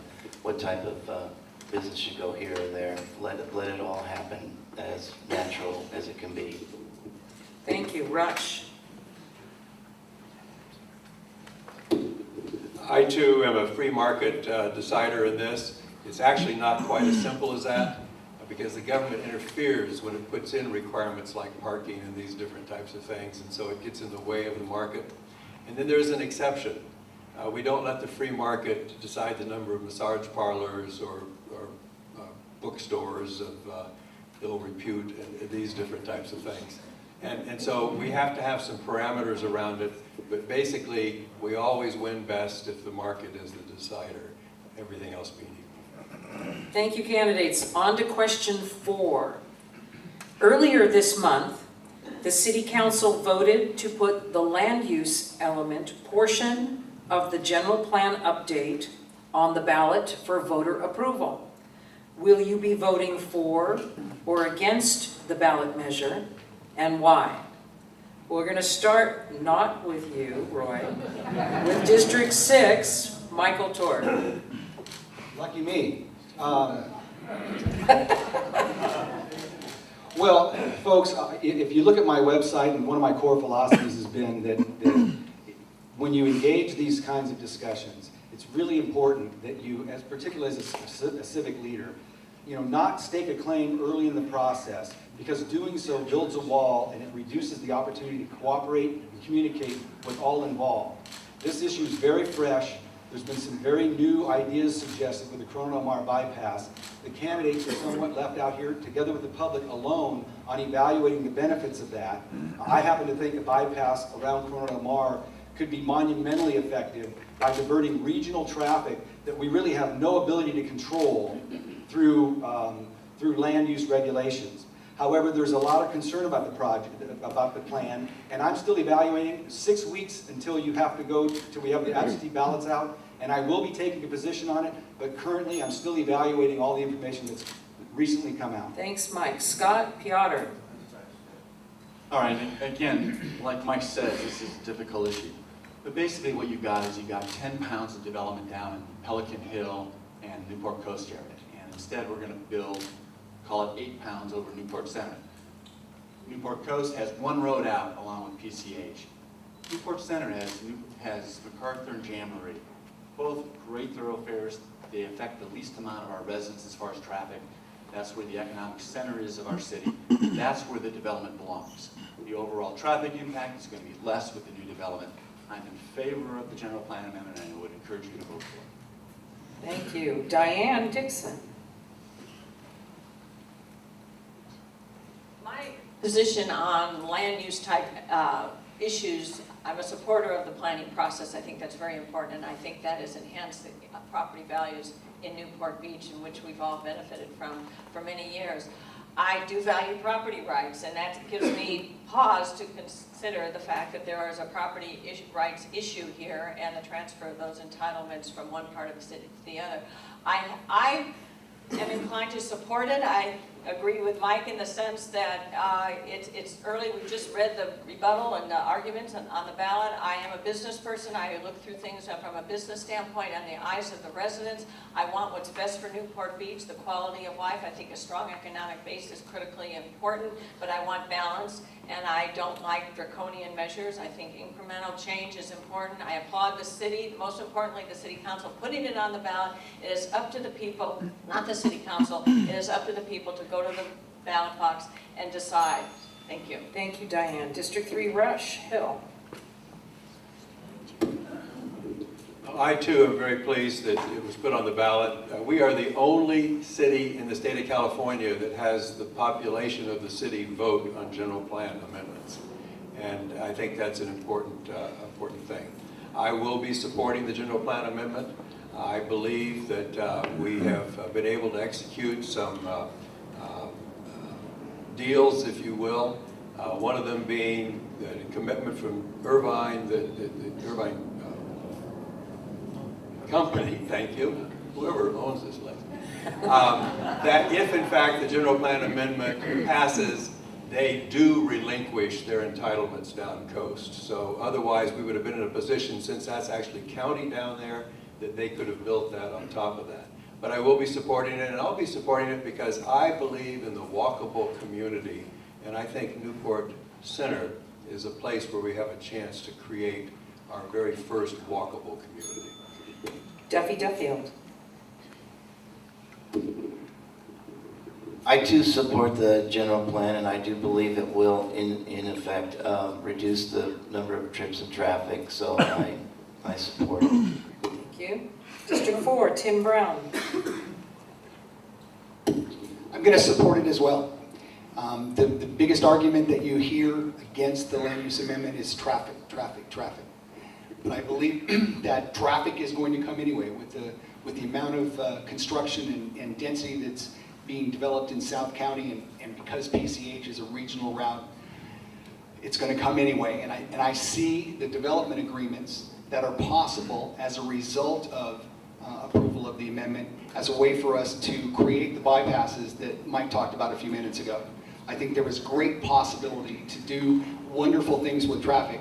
what type of business should go here or there. Let it all happen as natural as it can be. Thank you. Rush. I too am a free market decider in this. It's actually not quite as simple as that, because the government interferes when it puts in requirements like parking and these different types of things, and so it gets in the way of the market. And then there's an exception. We don't let the free market decide the number of massage parlors or bookstores of ill repute and these different types of things. And so we have to have some parameters around it, but basically we always win best if the market is the decider, everything else being equal. Thank you, candidates. On to question 4. Earlier this month, the City Council voted to put the land use element portion of the general plan update on the ballot for voter approval. Will you be voting for or against the ballot measure, and why? We're going to start not with you, Roy, with District 6, Michael Tort. Lucky me. Well, folks, if you look at my website, and one of my core philosophies has been that when you engage these kinds of discussions, it's really important that you, particularly as a civic leader, not stake a claim early in the process, because doing so builds a wall and it reduces the opportunity to cooperate and communicate with all involved. This issue is very fresh. There's been some very new ideas suggested with the Corona Del Mar bypass. The candidates are somewhat left out here, together with the public alone, on evaluating the benefits of that. I happen to think a bypass around Corona Del Mar could be monumentally effective by diverting regional traffic that we really have no ability to control through land use regulations. However, there's a lot of concern about the project, about the plan, and I'm still evaluating. 6 weeks until you have to go, till we have the absentee ballots out, and I will be taking a position on it, but currently I'm still evaluating all the information that's recently come out. Thanks, Mike. Scott, Piotr. All right, again, like Mike said, this is a difficult issue. But basically what you got is you got 10 pounds of development down in Pelican Hill and Newport Coast area. And instead we're going to build, call it 8 pounds over Newport Center. Newport Coast has one road out along with PCH. Newport Center has MacArthur and Jamboree, both great thoroughfares. They affect the least amount of our residents as far as traffic. That's where the economic center is of our city. That's where the development belongs. The overall traffic impact is going to be less with the new development. I'm in favor of the general plan amendment, and I would encourage you to vote for it. Thank you. Diane Dixon. My position on land use type issues, I'm a supporter of the planning process. I think that's very important, and I think that has enhanced the property values in Newport Beach, in which we've all benefited from for many years. I do value property rights, and that gives me pause to consider the fact that there is a property rights issue here and the transfer of those entitlements from one part of the city to the other. I am inclined to support it. I agree with Mike in the sense that it's early. We've just read the rebuttal and the arguments on the ballot. I am a business person. I look through things from a business standpoint and the eyes of the residents. I want what's best for Newport Beach, the quality of life. I think a strong economic base is critically important, but I want balance, and I don't like draconian measures. I think incremental change is important. I applaud the city, most importantly the city council, putting it on the ballot. It is up to the people, not the city council, it is up to the people to go to the ballot box and decide. Thank you. Thank you, Diane. District 3, Rush Hill. I too am very pleased that it was put on the ballot. We are the only city in the state of California that has the population of the city vote on general plan amendments. And I think that's an important thing. I will be supporting the general plan amendment. I believe that we have been able to execute some deals, if you will. One of them being the commitment from Irvine, the Irvine company, thank you, whoever owns this place, that if in fact the general plan amendment passes, they do relinquish their entitlements down coast. So otherwise we would have been in a position, since that's actually county down there, that they could have built that on top of that. But I will be supporting it, and I'll be supporting it because I believe in the walkable community, and I think Newport Center is a place where we have a chance to create our very first walkable community. Duffy Duffield. I too support the general plan, and I do believe it will, in effect, reduce the number of trips and traffic, so I support it. Thank you. District 4, Tim Brown. I'm going to support it as well. The biggest argument that you hear against the land use amendment is traffic. But I believe that traffic is going to come anyway with the amount of construction and density that's being developed in South County, and because PCH is a regional route, it's going to come anyway. And I see the development agreements that are possible as a result of approval of the amendment as a way for us to create the bypasses that Mike talked about a few minutes ago. I think there was great possibility to do wonderful things with traffic,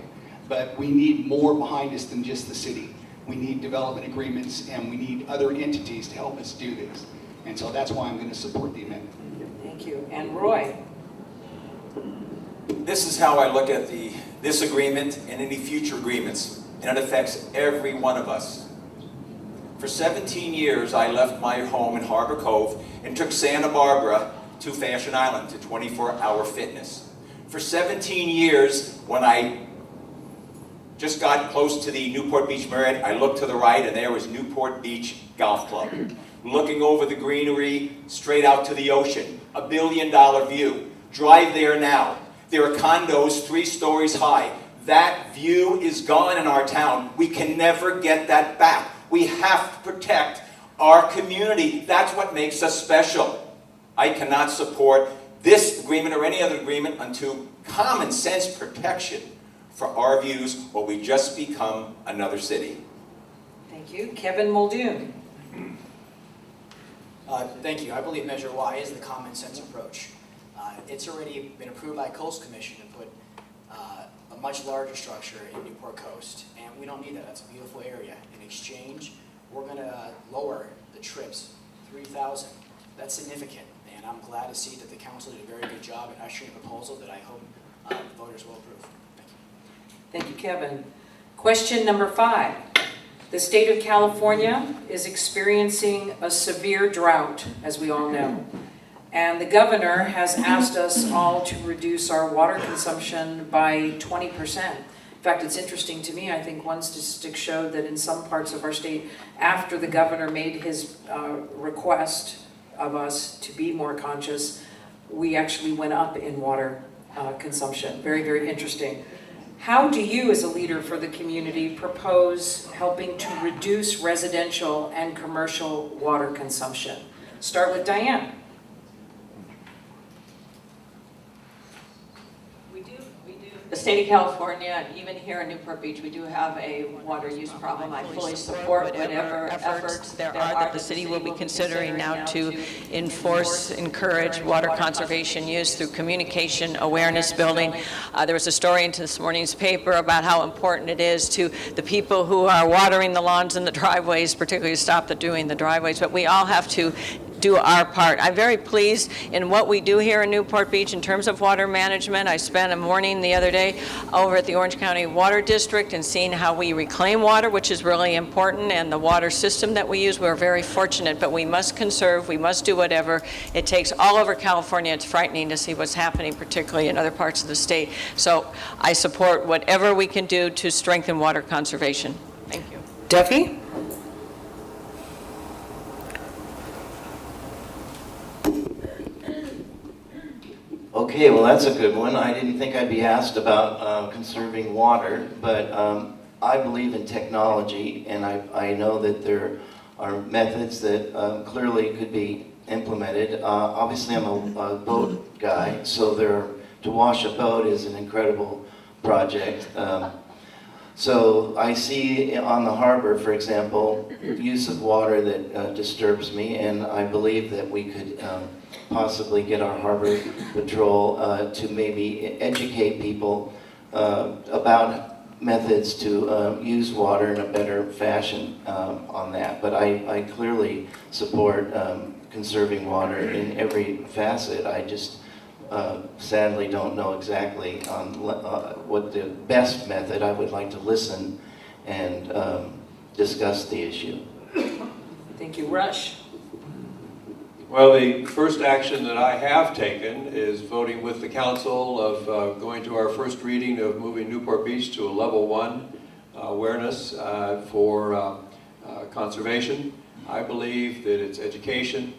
but we need more behind us than just the city. We need development agreements, and we need other entities to help us do this. And so that's why I'm going to support the amendment. Thank you. And Roy. This is how I look at this agreement and any future agreements, and it affects every one of us. For 17 years, I left my home in Harbor Cove and took Santa Barbara to Fashion Island to 24-hour fitness. For 17 years, when I just got close to the Newport Beach Marriott, I looked to the right and there was Newport Beach Golf Club. Looking over the greenery, straight out to the ocean, $1 billion view. Drive there now. There are condos 3 stories high. That view is gone in our town. We can never get that back. We have to protect our community. That's what makes us special. I cannot support this agreement or any other agreement until common sense protection for our views, or we just become another city. Thank you. Kevin Muldoon. Thank you. I believe Measure Y is the common sense approach. It's already been approved by Coast Commission to put a much larger structure in Newport Coast, and we don't need that. That's a beautiful area. In exchange, we're going to lower the trips, 3,000. That's significant, and And I'm glad to see that the council did a very good job in ushering a proposal that I hope voters will approve. Thank you. Thank you, Kevin. Question number 5. The state of California is experiencing a severe drought, as we all know. And the governor has asked us all to reduce our water consumption by 20%. In fact, it's interesting to me, I think one statistic showed that in some parts of our state, after the governor made his request of us to be more conscious, we actually went up in water consumption. Very, very interesting. How do you, as a leader for the community, propose helping to reduce residential and commercial water consumption? Start with Diane. The state of California, even here in Newport Beach, we do have a water use problem. I fully support whatever efforts there are that the city will be considering now to enforce, encourage water conservation use through communication, awareness building. There was a story in this morning's paper about how important it is to the people who are watering the lawns and the driveways, particularly stop doing the driveways, but we all have to do our part. I'm very pleased in what we do here in Newport Beach in terms of water management. I spent a morning the other day over at the Orange County Water District and seeing how we reclaim water, which is really important, and the water system that we use. We're very fortunate, but we must conserve, we must do whatever it takes all over California. It's frightening to see what's happening, particularly in other parts of the state. So I support whatever we can do to strengthen water conservation. Thank you. Duffy? Okay, well, that's a good one. I didn't think I'd be asked about conserving water, but I believe in technology, and I know that there are methods that clearly could be implemented. Obviously, I'm a boat guy, so to wash a boat is an incredible project. So I see on the harbor, for example, use of water that disturbs me, and I believe that we could possibly get our harbor patrol to maybe educate people about methods to use water in a better fashion on that. But I clearly support conserving water in every facet. I just sadly don't know exactly on what the best method. I would like to listen and discuss the issue. Thank you. Rush? Well, the first action that I have taken is voting with the council of going to our first reading of moving Newport Beach to a level 1 awareness for conservation. I believe that it's education,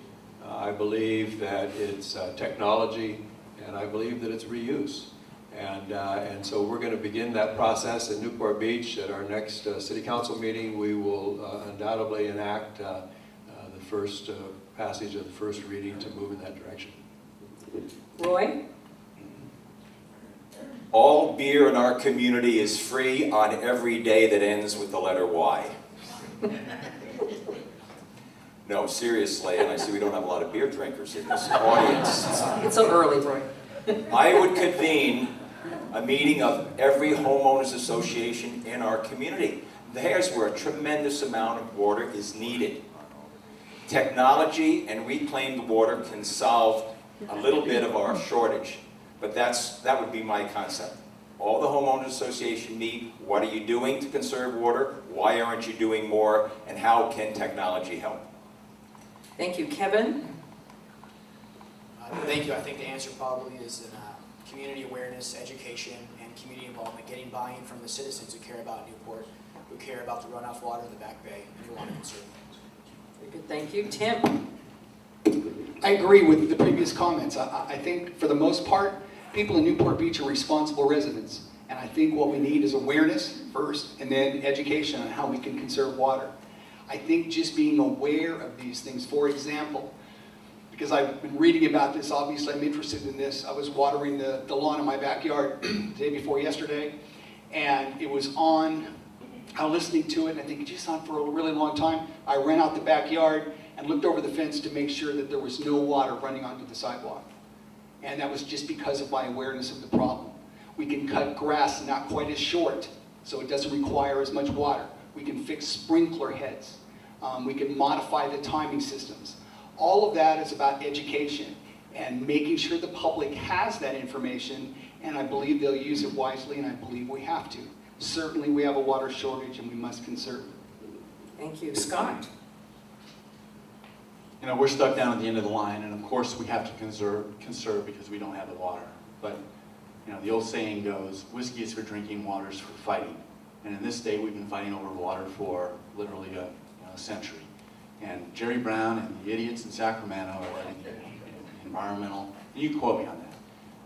I believe that it's technology, and I believe that it's reuse. And so we're going to begin that process in Newport Beach. At our next city council meeting, we will undoubtedly enact the first passage of the first reading to move in that direction. Roy? All beer in our community is free on every day that ends with the letter Y. No, seriously, and I see we don't have a lot of beer drinkers in this audience. It's so early, Roy. I would convene a meeting of every homeowners association in our community. There's where a tremendous amount of water is needed. Technology and reclaimed water can solve a little bit of our shortage, but that would be my concept. All the homeowners association meet, what are you doing to conserve water? Why aren't you doing more? And how can technology help? Thank you. Kevin? Thank you. I think the answer probably is in community awareness, education, and community involvement, getting buy-in from the citizens who care about Newport, who care about the runoff water in the Back Bay, and who want to conserve it. Very good. Thank you. Tim? I agree with the previous comments. I think for the most part, people in Newport Beach are responsible residents. And I think what we need is awareness first, and then education on how we can conserve water. I think just being aware of these things, for example, because I've been reading about this, obviously I'm interested in this. I was watering the lawn in my backyard the day before yesterday, and it was on. I was listening to it, and I think it's just on for a really long time. I ran out the backyard and looked over the fence to make sure that there was no water running onto the sidewalk. And that was just because of my awareness of the problem. We can cut grass not quite as short, so it doesn't require as much water. We can fix sprinkler heads. We can modify the timing systems. All of that is about education. and making sure the public has that information, and I believe they'll use it wisely, and I believe we have to. Certainly, we have a water shortage, and we must conserve. Thank you. Scott? You know, we're stuck down at the end of the line, and of course we have to conserve because we don't have the water. But, you know, the old saying goes, whiskey is for drinking, water is for fighting. And in this state, we've been fighting over water for literally a century. And Jerry Brown and the idiots in Sacramento are letting the environmental, and you quote me on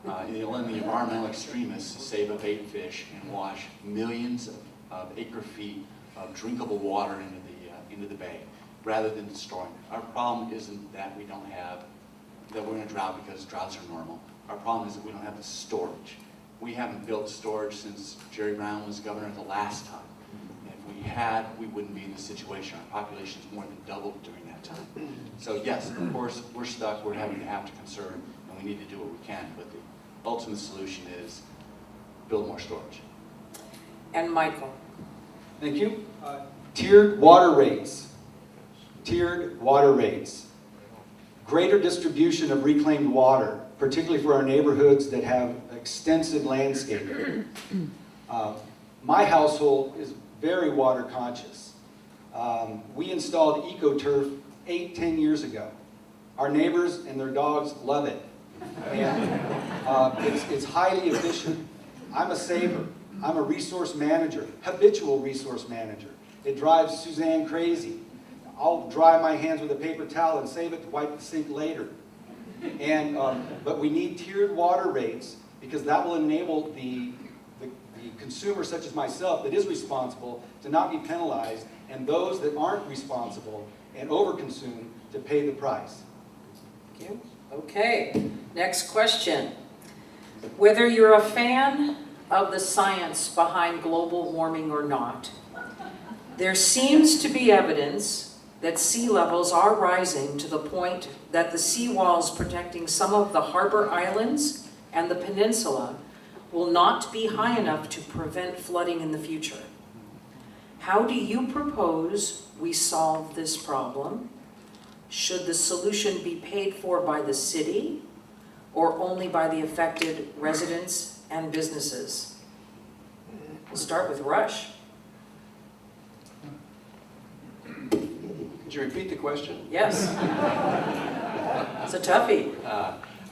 that, they're letting the environmental extremists save up 8 fish and wash millions of acre feet of drinkable water into the bay, rather than destroying it. Our problem isn't that we don't have, that we're in a drought because droughts are normal. Our problem is that we don't have the storage. We haven't built storage since Jerry Brown was governor the last time. And if we had, we wouldn't be in this situation. Our population's more than doubled during that time. So yes, of course, we're stuck, we're having to conserve, and we need to do what we can, but the ultimate solution is build more storage. And Michael? Thank you. Tiered water rates. Tiered water rates. Greater distribution of reclaimed water, particularly for our neighborhoods that have extensive landscaping. My household is very water conscious. We installed EcoTurf 8-10 years ago. Our neighbors and their dogs love it. And it's highly efficient. I'm a saver. I'm a resource manager, habitual resource manager. It drives Suzanne crazy. I'll dry my hands with a paper towel and save it to wipe the sink later. And, but we need tiered water rates because that will enable the consumer such as myself that is responsible to not be penalized, and those that aren't responsible and overconsume to pay the price. Thank you. Okay, next question. Whether you're a fan of the science behind global warming or not, there seems to be evidence that sea levels are rising to the point that the seawalls protecting some of the harbor islands and the peninsula will not be high enough to prevent flooding in the future. How do you propose we solve this problem? Should the solution be paid for by the city or only by the affected residents and businesses? We'll start with Rush. Could you repeat the question? Yes. It's a toughie.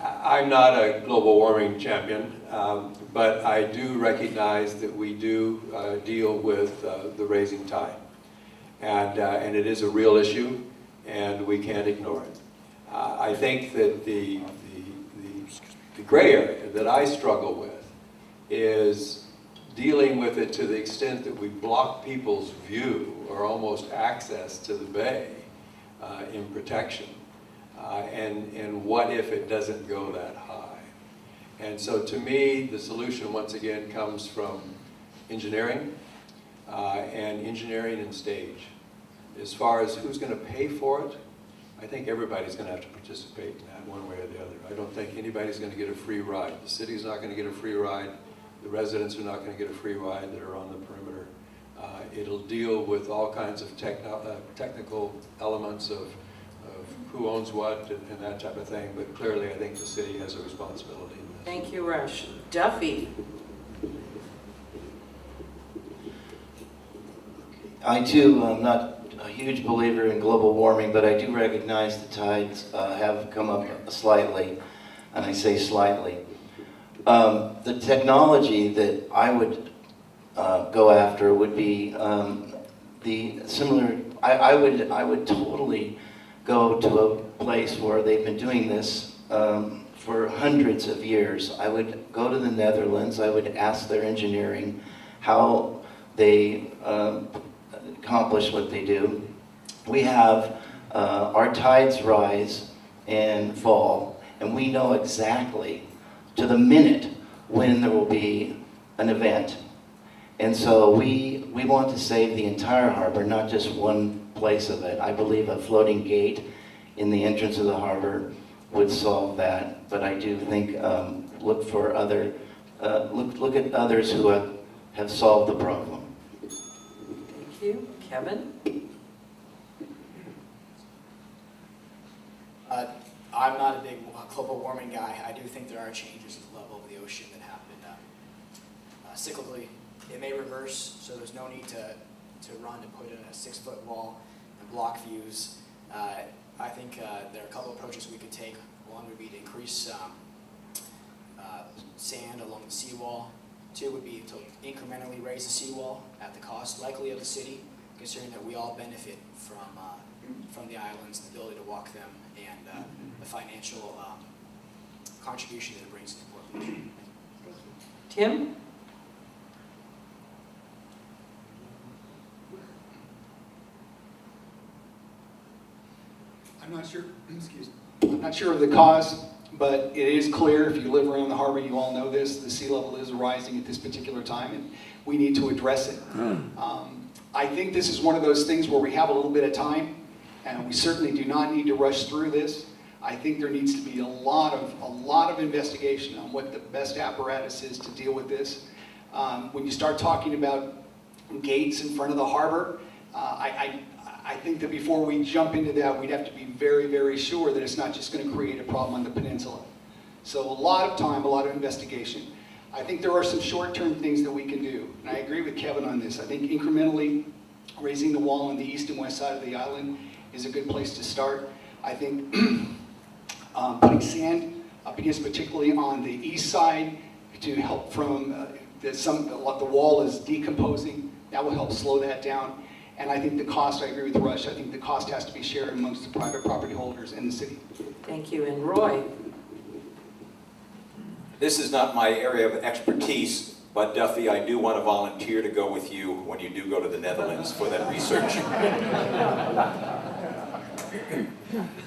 I'm not a global warming champion, but I do recognize that we do deal with the rising tide. And it is a real issue, and we can't ignore it. I think that the gray area that I struggle with is dealing with it to the extent that we block people's view or almost access to the bay in protection. And what if it doesn't go that high? And so to me, the solution once again comes from engineering and stage. As far as who's going to pay for it, I think everybody's going to have to participate in that one way or the other. I don't think anybody's going to get a free ride. The city's not going to get a free ride. The residents are not going to get a free ride that are on the perimeter. It'll deal with all kinds of technical elements of who owns what and that type of thing, but clearly I think the city has a responsibility in this. Thank you, Rush. Duffy. I too am not a huge believer in global warming, but I do recognize the tides have come up slightly, and I say slightly. The technology that I would go after would be the similar. I would totally go to a place where they've been doing this for hundreds of years. I would go to the Netherlands. I would ask their engineering how they accomplish what they do. We have our tides rise and fall, and we know exactly to the minute when there will be an event. And so we want to save the entire harbor, not just one place of it. I believe a floating gate in the entrance of the harbor would solve that, but I do think look for other, look at others who have solved the problem. Thank you. Kevin? I'm not a big global warming guy. I do think there are changes in the level of the ocean that happen cyclically. It may reverse, so there's no need to run to put in a 6-foot wall and block views. I think there are a couple approaches we could take. One would be to increase sand along the seawall. Two would be to incrementally raise the seawall at the cost likely of the city, considering that we all benefit from the islands, the ability to walk them, and the financial contribution that it brings to Newport Beach. Tim? I'm not sure, excuse me, I'm not sure of the cause, but it is clear, if you live around the harbor, you all know this, the sea level is rising at this particular time, and we need to address it. I think this is one of those things where we have a little bit of time, and we certainly do not need to rush through this. I think there needs to be a lot of investigation on what the best apparatus is to deal with this. When you start talking about gates in front of the harbor, I think that before we jump into that, we'd have to be very, very sure that it's not just going to create a problem on the peninsula. So a lot of time, a lot of investigation. I think there are some short-term things that we can do, and I agree with Kevin on this. I think incrementally raising the wall on the east and west side of the island is a good place to start. I think putting sand up against, particularly on the east side, to help from the wall is decomposing. That will help slow that down. And I think the cost, I agree with Rush, I think the cost has to be shared amongst the private property holders in the city. Thank you. And Roy? This is not my area of expertise, but Duffy, I do want to volunteer to go with you when you do go to the Netherlands for that research.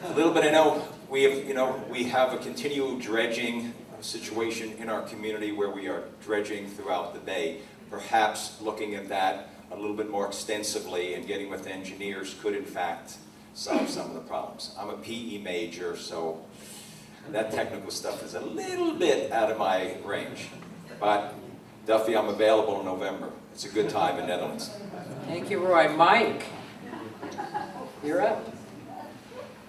A little bit, I know we have a continual dredging situation in our community where we are dredging throughout the bay. Perhaps looking at that a little bit more extensively and getting with engineers could in fact solve some of the problems. I'm a PE major, so that technical stuff is a little bit out of my range. But Duffy, I'm available in November. It's a good time in Netherlands. Thank you, Roy. Mike, you're up.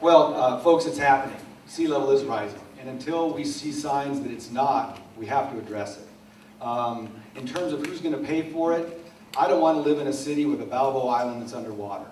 Well, folks, it's happening. Sea level is rising. And until we see signs that it's not, we have to address it. In terms of who's going to pay for it, I don't want to live in a city with a Balboa Island that's underwater.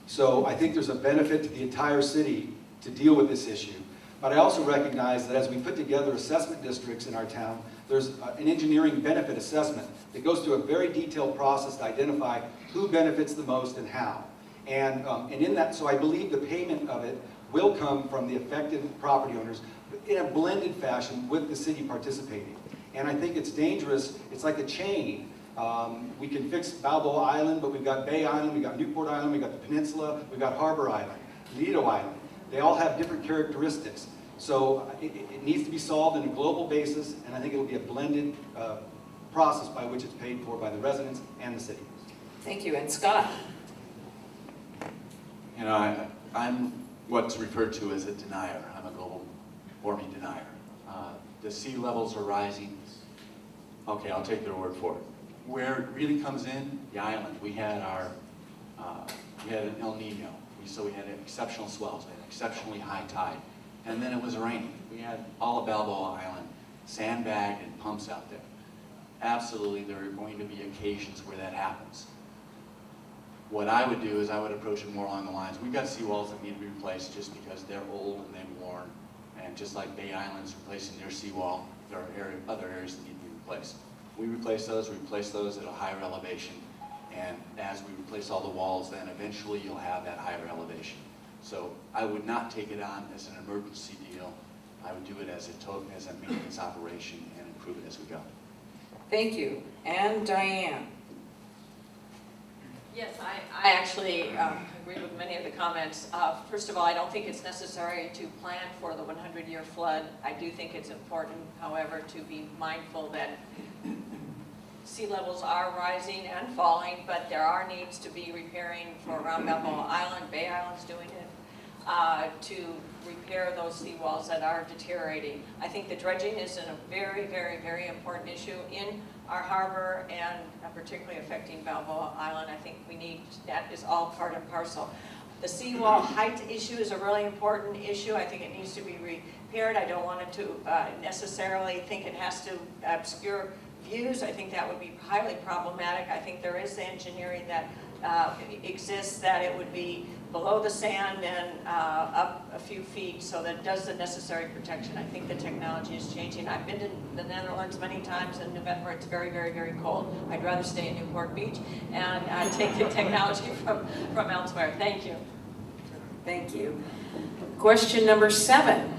So I think there's a benefit to the entire city to deal with this issue. But I also recognize that as we put together assessment districts in our town, there's an engineering benefit assessment that goes through a very detailed process to identify who benefits the most and how. And in that, so I believe the payment of it will come from the affected property owners in a blended fashion with the city participating. And I think it's dangerous. It's like a chain. We can fix Balboa Island, but we've got Bay Island, we've got Newport Island, we've got the Peninsula, we've got Harbor Island, Lido Island. They all have different characteristics. So it needs to be solved on a global basis, and I think it'll be a blended process by which it's paid for by the residents and the city. Thank you. And Scott? You know, I'm what's referred to as a denier. I'm a global warming denier. The sea levels are rising. Okay, I'll take their word for it. Where it really comes in, the island. We had an El Nino, so we had exceptional swells, we had exceptionally high tide, and then it was raining. We had all of Balboa Island sandbagged and pumps out there. Absolutely, there are going to be occasions where that happens. What I would do is I would approach it more along the lines, we've got seawalls that need to be replaced just because they're old and they're worn, and just like Bay Island's replacing their seawall, there are other areas that need to be replaced. We replace those at a higher elevation, and as we replace all the walls, then eventually you'll have that higher elevation. So I would not take it on as an emergency deal. I would do it as a maintenance operation and improve it as we go. Thank you. And Diane? Yes, I actually agree with many of the comments. First of all, I don't think it's necessary to plan for the 100-year flood. I do think it's important, however, to be mindful that sea levels are rising and falling, but there are needs to be repairing for around Balboa Island. Bay Island's doing it, to repair those seawalls that are deteriorating. I think the dredging is a very, very, very important issue in our harbor and particularly affecting Balboa Island. I think that is all part and parcel. The seawall height issue is a really important issue. I think it needs to be repaired. I don't want it to necessarily think it has to obscure views. I think that would be highly problematic. I think there is engineering that exists that it would be below the sand and up a few feet, so that it does the necessary protection. I think the technology is changing. I've been to the Netherlands many times in November. It's very, very, very cold. I'd rather stay in Newport Beach and take the technology from elsewhere. Thank you. Thank you. Question number 7.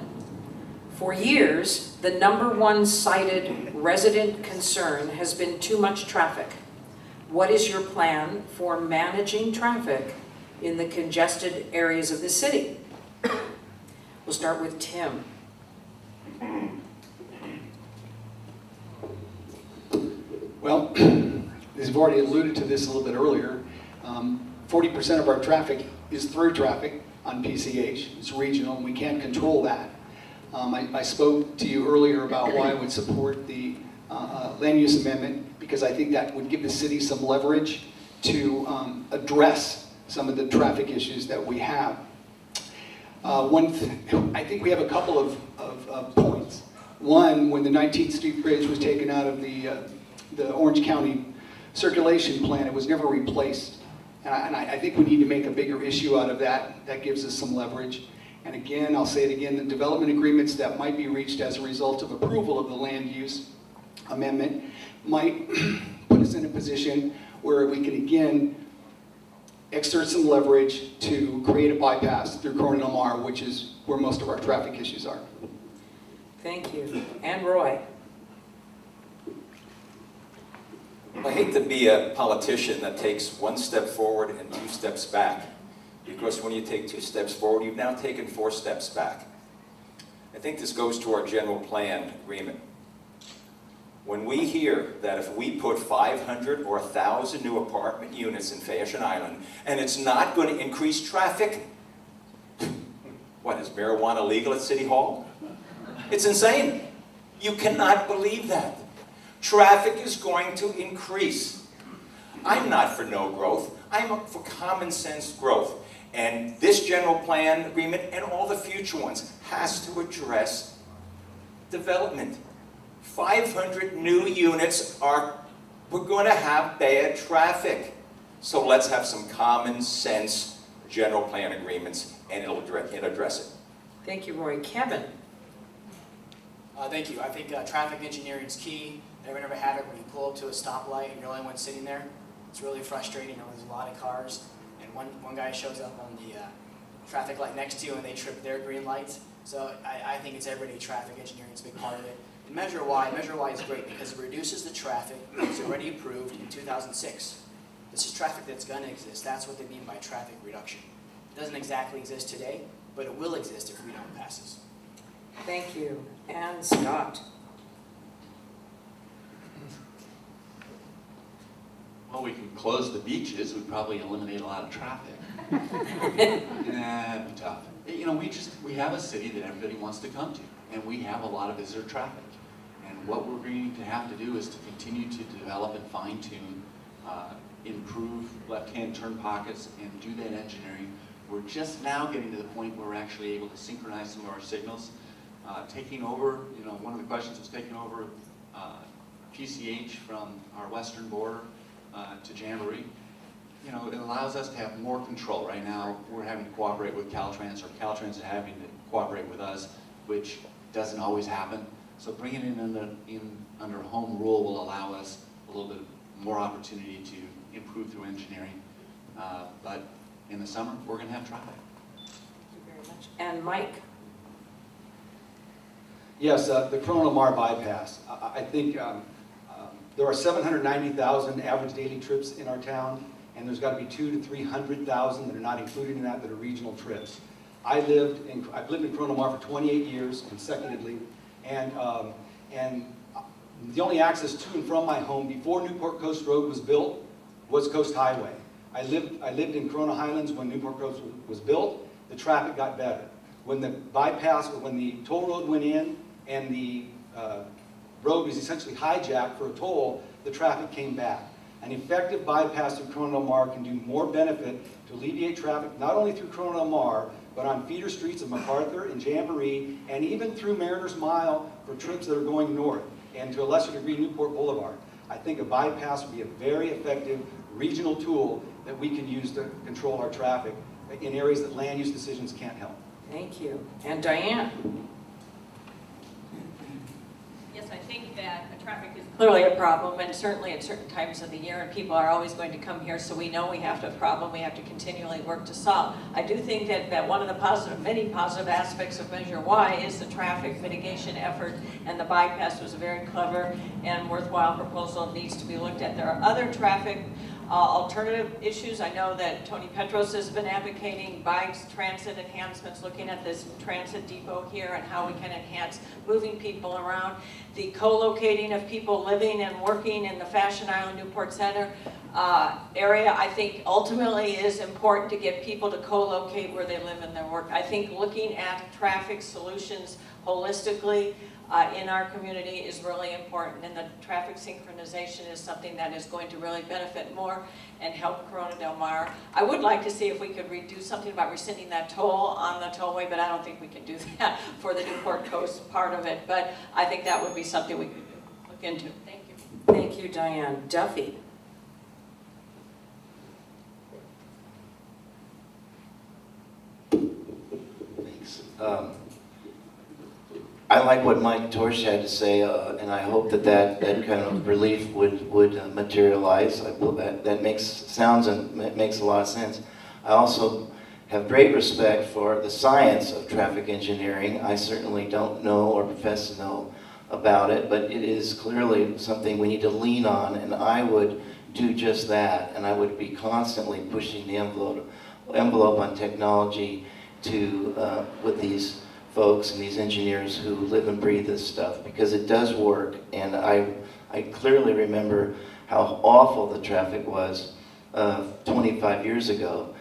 For years, the #1 cited resident concern has been too much traffic. What is your plan for managing traffic in the congested areas of the city? We'll start with Tim. Well, as I've already alluded to this a little bit earlier, 40% of our traffic is through traffic on PCH. It's regional, and we can't control that. I spoke to you earlier about why I would support the land use amendment, because I think that would give the city some leverage to address some of the traffic issues that we have. I think we have a couple of points. One, when the 19th Street Bridge was taken out of the Orange County circulation plan, it was never replaced. And I think we need to make a bigger issue out of that. That gives us some leverage. And again, I'll say it again, the development agreements that might be reached as a result of approval of the land use amendment might put us in a position where we can again exert some leverage to create a bypass through Corona Del Mar, which is where most of our traffic issues are. Thank you. And Roy. I hate to be a politician that takes 1 step forward and 2 steps back, because when you take 2 steps forward, you've now taken 4 steps back. I think this goes to our general plan agreement. When we hear that if we put 500 or 1,000 new apartment units in Fashion Island, and it's not going to increase traffic, what, is marijuana legal at City Hall? It's insane. You cannot believe that. Traffic is going to increase. I'm not for no growth. I'm for common sense growth. And this general plan agreement and all the future ones has to address development. 500 new units we're going to have bad traffic. So let's have some common sense general plan agreements, and it'll address it. Thank you, Roy. Kevin. Thank you. I think traffic engineering is key. Never have it when you pull up to a stoplight and you're the only one sitting there. It's really frustrating. There's a lot of cars, and one guy shows up on the traffic light next to you and they trip their green lights. So I think it's everyday traffic engineering is a big part of it. And Measure Y is great because it reduces the traffic that was already approved in 2006. This is traffic that's going to exist. That's what they mean by traffic reduction. It doesn't exactly exist today, but it will exist if we don't pass this. Thank you. And Scott. Well, we can close the beaches, we'd probably eliminate a lot of traffic. That'd be tough. You know, we have a city that everybody wants to come to, and we have a lot of visitor traffic. And what we're going to have to do is to continue to develop and fine-tune, improve left-hand turn pockets, and do that engineering. We're just now getting to the point where we're actually able to synchronize some of our signals. Taking over, you know, one of the questions was taking over PCH from our western border to Jamboree. You know, it allows us to have more control. Right now, we're having to cooperate with Caltrans, or Caltrans is having to cooperate with us, which doesn't always happen. So bringing it in under home rule will allow us a little bit more opportunity to improve through engineering. But in the summer, we're going to have traffic. Thank you very much. And Mike. Yes, the Corona Del Mar bypass. I think there are 790,000 average daily trips in our town, and there's got to be 200,000 to 300,000 that are not included in that are regional trips. I've lived in Corona Del Mar for 28 years consecutively, and the only access to and from my home before Newport Coast Road was built was Coast Highway. I lived in Corona Highlands when Newport Coast was built. The traffic got better. When the toll road went in and the road was essentially hijacked for a toll, the traffic came back. An effective bypass through Corona Del Mar can do more benefit to alleviate traffic, not only through Corona Del Mar, but on feeder streets of MacArthur and Jamboree, and even through Mariners Mile for trips that are going north, and to a lesser degree, Newport Boulevard. I think a bypass would be a very effective regional tool that we can use to control our traffic in areas that land use decisions can't help. Thank you. And Diane? Yes, I think that traffic is clearly a problem, and certainly at certain times of the year, and people are always going to come here, so we know we have a problem we have to continually work to solve. I do think that one of the many positive aspects of Measure Y is the traffic mitigation effort, and the bypass was a very clever and worthwhile proposal. It needs to be looked at. There are other traffic alternative issues. I know that Tony Petros has been advocating bikes, transit enhancements, looking at this transit depot here and how we can enhance moving people around. The co-locating of people living and working in the Fashion Island Newport Center area, I think ultimately is important to get people to co-locate where they live and their work. I think looking at traffic solutions holistically in our community is really important, and the traffic synchronization is something that is going to really benefit more and help Corona Del Mar. I would like to see if we could do something about rescinding that toll on the tollway, but I don't think we can do that for the Newport Coast part of it, but I think that would be something we could look into. Thank you. Thank you, Diane. Duffy? Thanks. I like what Mike Torsch had to say, and I hope that kind of relief would materialize. That makes a lot of sense. I also have great respect for the science of traffic engineering. I certainly don't know or profess to know about it, but it is clearly something we need to lean on, and I would do just that, and I would be constantly pushing the envelope on technology to with these folks and these engineers who live and breathe this stuff, because it does work. And I clearly remember how awful the traffic was 25 years ago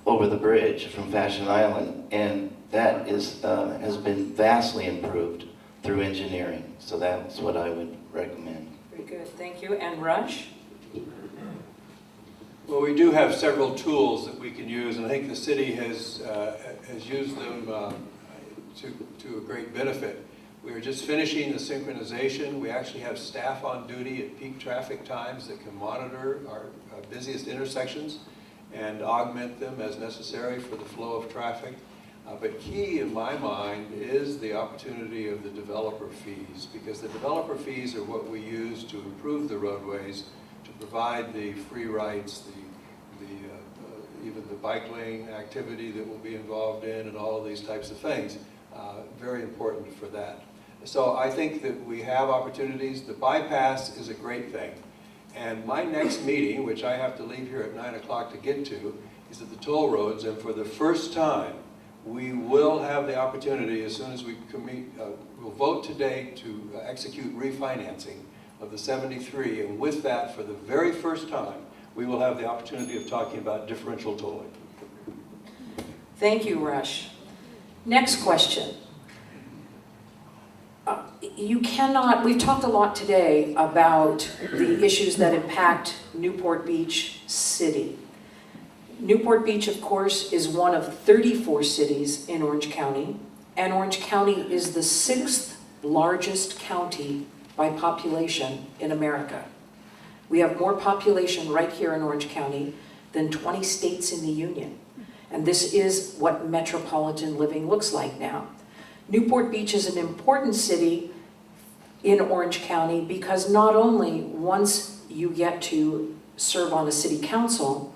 over the bridge from Fashion Island, and that has been vastly improved through engineering. So that's what I would recommend. Very good, thank you. And Rush? Well, we do have several tools that we can use, and I think the city has used them to a great benefit. We are just finishing the synchronization. We actually have staff on duty at peak traffic times that can monitor our busiest intersections and augment them as necessary for the flow of traffic. But key in my mind is the opportunity of the developer fees, because the developer fees are what we use to improve the roadways, to provide the free rights, even the bike lane activity that we'll be involved in, and all of these types of things. Very important for that. So I think that we have opportunities. The bypass is a great thing. And my next meeting, which I have to leave here at 9 o'clock to get to, is at the toll roads, and for the first time, we will have the opportunity, as soon as we we'll vote today to execute refinancing of the 73, and with that, for the very first time, we will have the opportunity of talking about differential tolling. Thank you, Rush. Next question. We've talked a lot today about the issues that impact Newport Beach City. Newport Beach, of course, is one of 34 cities in Orange County, and Orange County is the 6th largest county by population in America. We have more population right here in Orange County than 20 states in the Union. And this is what metropolitan living looks like now. Newport Beach is an important city in Orange County because not only once you get to serve on a city council,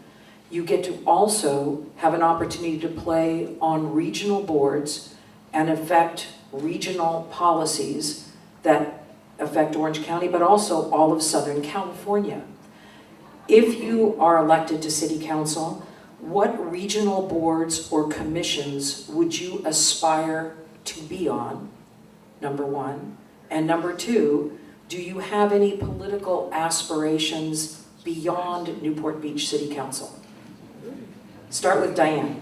you get to also have an opportunity to play on regional boards and affect regional policies that affect Orange County, but also all of Southern California. If you are elected to city council, what regional boards or commissions would you aspire to be on, number one? And number two, do you have any political aspirations beyond Newport Beach City Council? Start with Diane.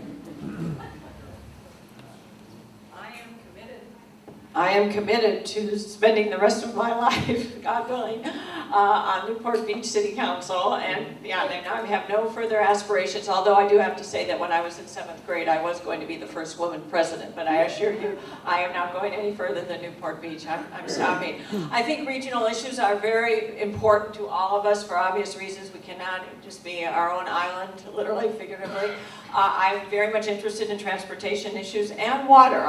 I am committed to spending the rest of my life, God willing, on Newport Beach City Council, and yeah, and I have no further aspirations, although I do have to say that when I was in 7th grade, I was going to be the first woman president, but I assure you, I am not going any further than Newport Beach. I'm stopping. I think regional issues are very important to all of us for obvious reasons. We cannot just be our own island, literally, figuratively. I'm very much interested in transportation issues and water.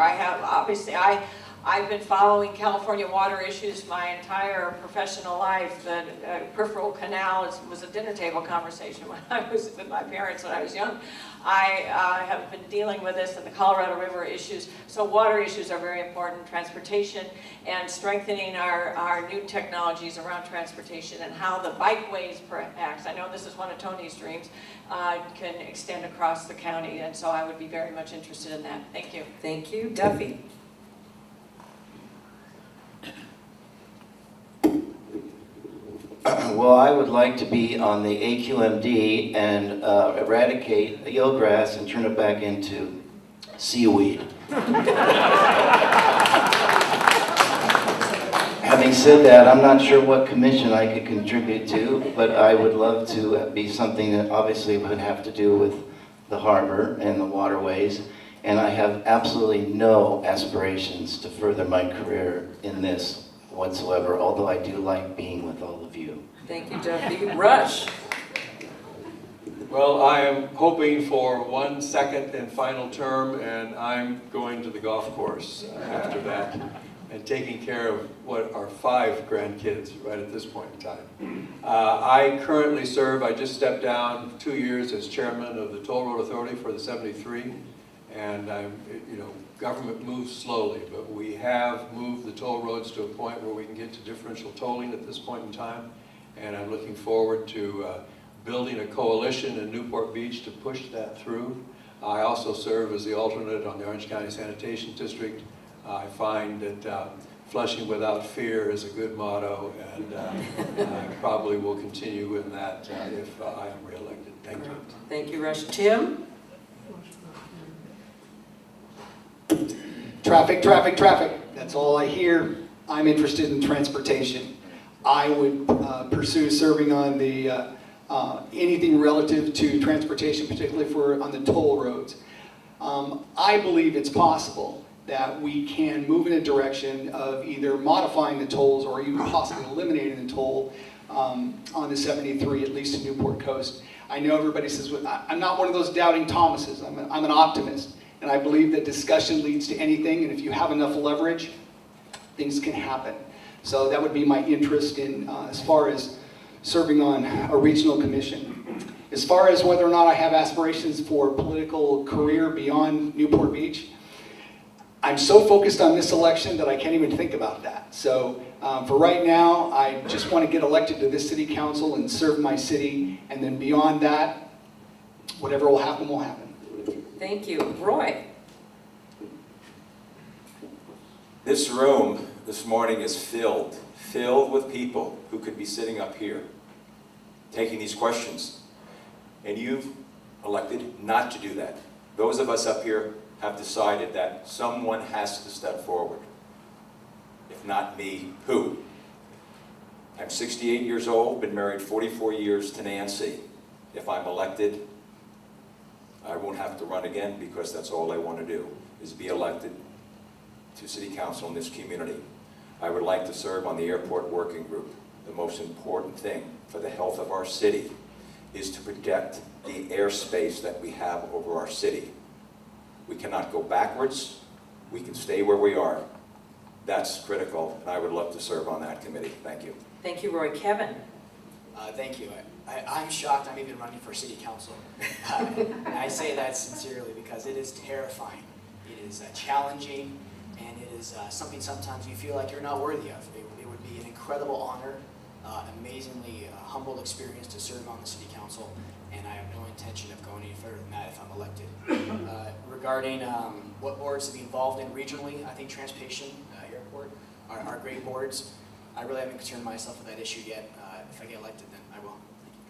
I've been following California water issues my entire professional life. The peripheral canal was a dinner table conversation when I was with my parents when I was young. I have been dealing with this and the Colorado River issues. So water issues are very important, transportation, and strengthening our new technologies around transportation and how the bikeways perhaps, I know this is one of Tony's dreams, can extend across the county, and so I would be very much interested in that. Thank you. Thank you. Duffy. Well, I would like to be on the AQMD and eradicate eelgrass and turn it back into seaweed. Having said that, I'm not sure what commission I could contribute to, but I would love to be something that obviously would have to do with the harbor and the waterways. And I have absolutely no aspirations to further my career in this whatsoever, although I do like being with all of you. Thank you, Duffy. Rush. Well, I am hoping for one second and final term, and I'm going to the golf course after that and taking care of what are 5 grandkids right at this point in time. I currently serve, I just stepped down 2 years as chairman of the Toll Road Authority for the 73, and government moves slowly, but we have moved the toll roads to a point where we can get to differential tolling at this point in time, and I'm looking forward to building a coalition in Newport Beach to push that through. I also serve as the alternate on the Orange County Sanitation District. I find that flushing without fear is a good motto, and I probably will continue in that if I am reelected. Thank you. Thank you, Rush. Tim? Traffic, traffic, traffic. That's all I hear. I'm interested in transportation. I would pursue serving on the anything relative to transportation, particularly on the toll roads. I believe it's possible that we can move in a direction of either modifying the tolls or even possibly eliminating the toll on the 73, at least in Newport Coast. I know everybody says, well, I'm not one of those doubting Thomases. I'm an optimist. And I believe that discussion leads to anything, and if you have enough leverage, things can happen. So that would be my interest in as far as serving on a regional commission. As far as whether or not I have aspirations for a political career beyond Newport Beach, I'm so focused on this election that I can't even think about that. So for right now, I just want to get elected to this city council and serve my city, and then beyond that, whatever will happen, will happen. Thank you. Roy? This room this morning is filled with people who could be sitting up here taking these questions. And you've elected not to do that. Those of us up here have decided that someone has to step forward. If not me, who? I'm 68 years old, been married 44 years to Nancy. If I'm elected, I won't have to run again because that's all I want to do, is be elected to city council in this community. I would like to serve on the airport working group. The most important thing for the health of our city is to protect the airspace that we have over our city. We cannot go backwards. We can stay where we are. That's critical, and I would love to serve on that committee. Thank you. Thank you, Roy. Kevin? Thank you. I'm shocked I'm even running for city council. And I say that sincerely because it is terrifying. It is challenging, and it is something sometimes you feel like you're not worthy of. It would be an incredible honor, amazingly humble experience to serve on the city council, and I have no intention of going any further than that if I'm elected. Regarding what boards to be involved in regionally, I think transportation, airport are great boards. I really haven't concerned myself with that issue yet. If I get elected, then I will.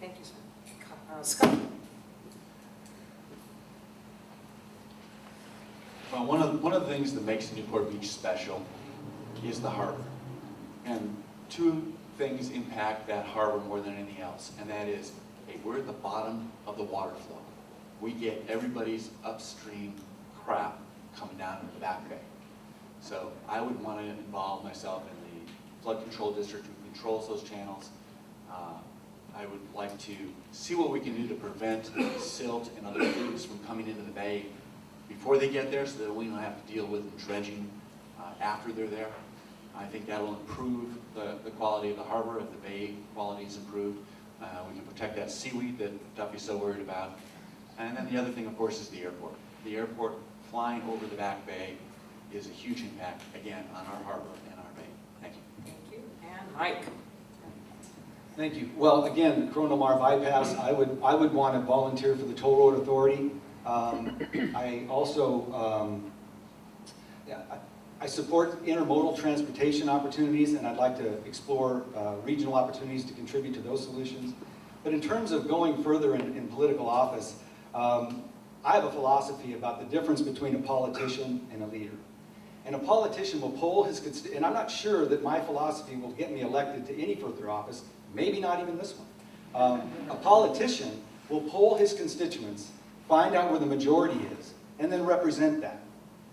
Thank you, sir. Scott? Well, one of the things that makes Newport Beach special is the harbor. And things impact that harbor more than anything else, and that is, hey, we're at the bottom of the water flow. We get everybody's upstream crap coming down in the back bay. So I would want to involve myself in the flood control district who controls those channels. I would like to see what we can do to prevent silt and other fluids from coming into the bay before they get there, so that we don't have to deal with dredging after they're there. I think that'll improve the quality of the harbor if the bay quality is improved. We can protect that seaweed that Duffy's so worried about. And then the other thing, of course, is the airport. The airport flying over the back bay is a huge impact, again, on our harbor and our bay. Thank you. Thank you. And Mike. Thank you. Well, again, the Chronomar bypass, I would want to volunteer for the Toll Road Authority. I also, I support intermodal transportation opportunities, and I'd like to explore regional opportunities to contribute to those solutions. But in terms of going further in political office, I have a philosophy about the difference between a politician and a leader. And a politician will poll his constituents, and I'm not sure that my philosophy will get me elected to any further office, maybe not even this one. A politician will poll his constituents, find out where the majority is, and then represent that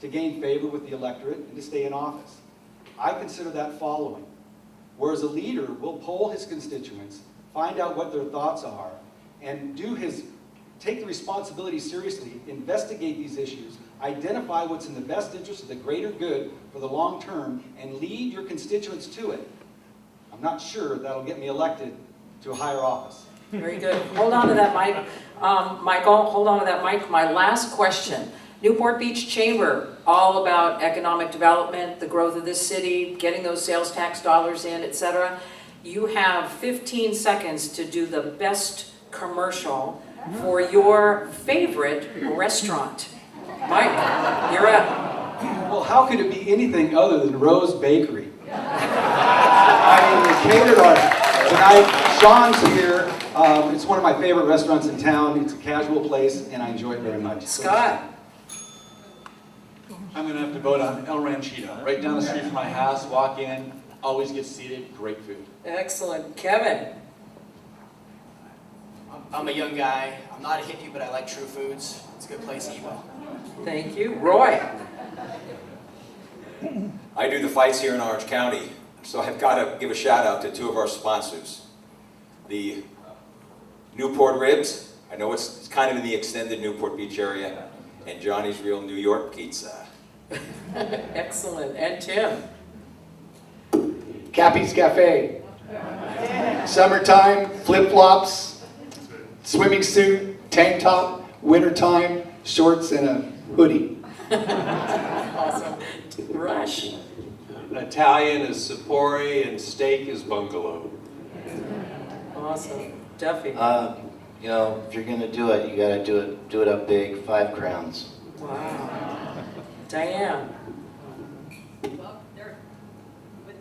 to gain favor with the electorate and to stay in office. I consider that following. Whereas a leader will poll his constituents, find out what their thoughts are, and take the responsibility seriously, investigate these issues, identify what's in the best interest of the greater good for the long term, and lead your constituents to it. I'm not sure that'll get me elected to a higher office. Very good. Hold on to that, Mike. Michael, hold on to that, Mike. My last question. Newport Beach Chamber, all about economic development, the growth of this city, getting those sales tax dollars in, etc. You have 15 seconds to do the best commercial for your favorite restaurant. Mike, you're up. Well, how could it be anything other than Rose Bakery? I mean, they catered on tonight. Sean's here. It's one of my favorite restaurants in town. It's a casual place, and I enjoy it very much. Scott. I'm going to have to vote on El Ranchito. Right down the street from my house, walk in, always get seated, great food. Excellent. Kevin. I'm a young guy. I'm not a hippie, but I like True Foods. It's a good place to eat well. Thank you. Roy. I do the fights here in Orange County, so I've got to give a shout out to two of our sponsors. The Newport Ribs, I know it's kind of in the extended Newport Beach area, and Johnny's Real New York Pizza. Excellent. And Tim. Cappy's Cafe. Summertime, flip-flops, swimming suit, tank top, wintertime, shorts, and a hoodie. Awesome. Rush. Italian is Sapori and steak is Bungalow. Awesome. Duffy. You know, if you're gonna do it, you gotta do it up big. 5 crowns. Wow. Diane.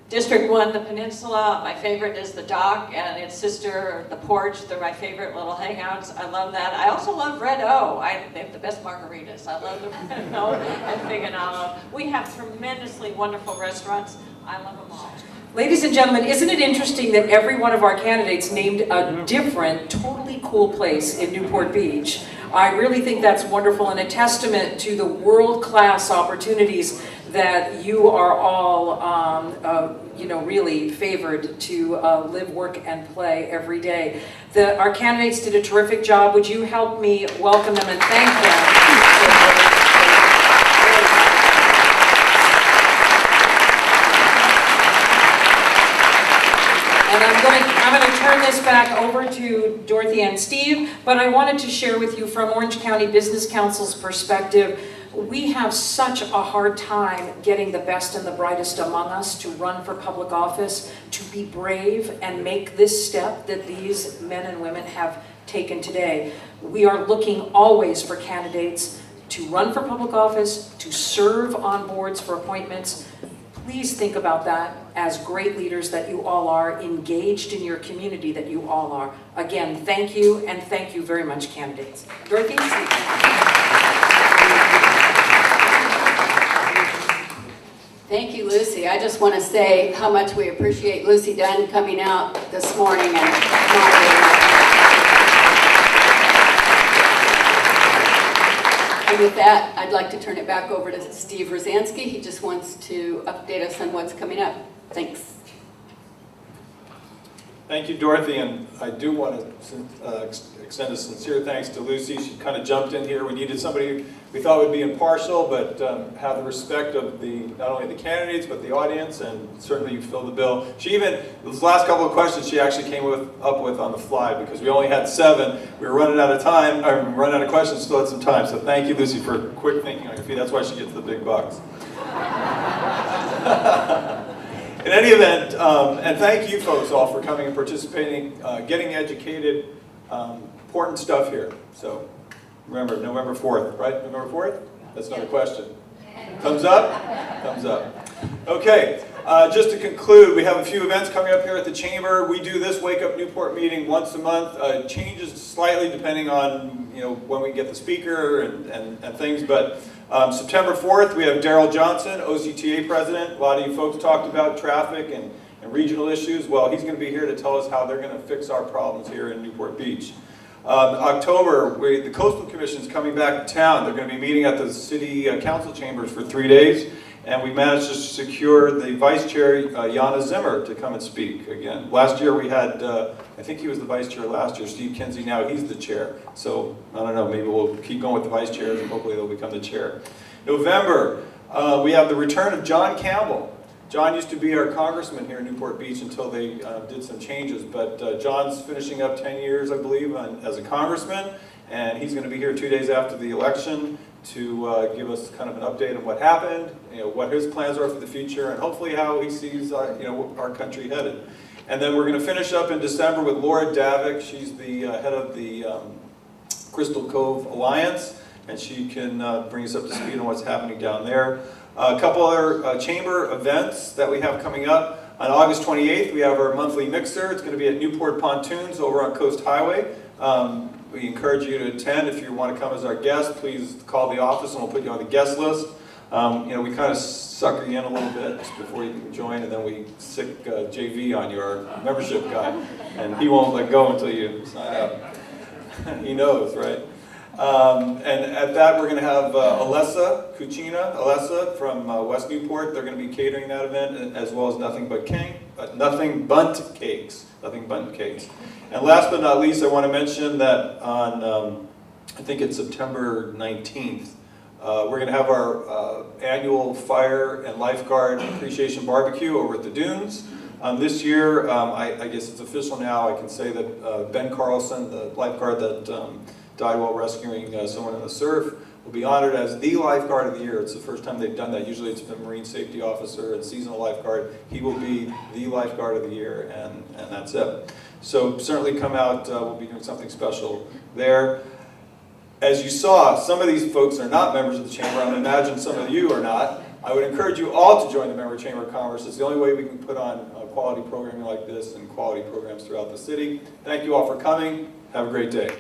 District 1, the Peninsula, my favorite is the dock and its sister, the porch. They're my favorite little hangouts. I love that. I also love Red O. They have the best margaritas. I love the Red O and Fig and Olive. We have tremendously wonderful restaurants. I love them all. Ladies and gentlemen, isn't it interesting that every one of our candidates named a different, totally cool place in Newport Beach? I really think that's wonderful and a testament to the world-class opportunities that you are all, really favored to live, work, and play every day. Our candidates did a terrific job. Would you help me welcome them and thank them? And I'm going to turn this back over to Dorothy and Steve, but I wanted to share with you from Orange County Business Council's perspective, we have such a hard time getting the best and the brightest among us to run for public office, to be brave and make this step that these men and women have taken today. We are looking always for candidates to run for public office, to serve on boards for appointments. Please think about that as great leaders that you all are, engaged in your community that you all are. Again, thank you, and thank you very much, candidates. Dorothy? Thank you, Lucy. I just want to say how much we appreciate Lucy Dunn coming out this morning and moderating. And with that, I'd like to turn it back over to Steve Rosansky. He just wants to update us on what's coming up. Thanks. Thank you, Dorothy, and I do want to extend a sincere thanks to Lucy. She kind of jumped in here. We needed somebody we thought would be impartial, but have the respect of not only the candidates, but the audience, and certainly you filled the bill. She even, those last couple of questions she actually came up with on the fly, because we only had 7. We were running out of time, or running out of questions, still had some time. So thank you, Lucy, for quick thinking on your feet. That's why she gets the big bucks. In any event, and thank you folks all for coming and participating, getting educated, important stuff here. So remember, November 4th, right? November 4th? That's not a question. Thumbs up? Thumbs up. Okay, just to conclude, we have a few events coming up here at the Chamber. We do this Wake Up Newport meeting once a month. It changes slightly depending on when we get the speaker and things, but September 4th, we have Daryl Johnson, OCTA president. A lot of you folks talked about traffic and regional issues. Well, he's going to be here to tell us how they're going to fix our problems here in Newport Beach. October, the Coastal Commission is coming back to town. They're going to be meeting at the City Council chambers for 3 days. And we managed to secure the Vice Chair, Yana Zimmer, to come and speak again. Last year we had, I think he was the Vice Chair last year, Steve Kinsey, now he's the Chair. So, I don't know, maybe we'll keep going with the Vice Chairs and hopefully they'll become the Chair. November, we have the return of John Campbell. John used to be our congressman here in Newport Beach until they did some changes, but John's finishing up 10 years, I believe, as a congressman, and he's going to be here 2 days after the election to give us kind of an update on what happened, what his plans are for the future, and hopefully how he sees our country headed. And then we're going to finish up in December with Laura Davik. She's the head of the Crystal Cove Alliance, and she can bring us up to speed on what's happening down there. A couple other chamber events that we have coming up. On August 28th, we have our monthly mixer. It's going to be at Newport Pontoons over on Coast Highway. We encourage you to attend. If you want to come as our guest, please call the office and we'll put you on the guest list. We kind of sucker you in a little bit before you can join, and then we sick JV on your membership guy, and he won't let go until you sign up. He knows, right? And at that, we're going to have Alessa from West Newport. They're going to be catering that event, as well as Nothing Bunt Cakes. And last but not least, I want to mention that on, I think it's September 19th, we're going to have our annual Fire and Lifeguard Appreciation Barbecue over at the Dunes. This year, I guess it's official now, I can say that Ben Carlson, the lifeguard that died while rescuing someone in the surf, will be honored as the lifeguard of the year. It's the first time they've done that. Usually it's been Marine Safety Officer and seasonal lifeguard. He will be the lifeguard of the year, and that's it. So certainly come out, we'll be doing something special there. As you saw, some of these folks are not members of the Chamber. I imagine some of you are not. I would encourage you all to join the Member Chamber of Commerce. It's the only way we can put on quality programming like this and quality programs throughout the city. Thank you all for coming. Have a great day.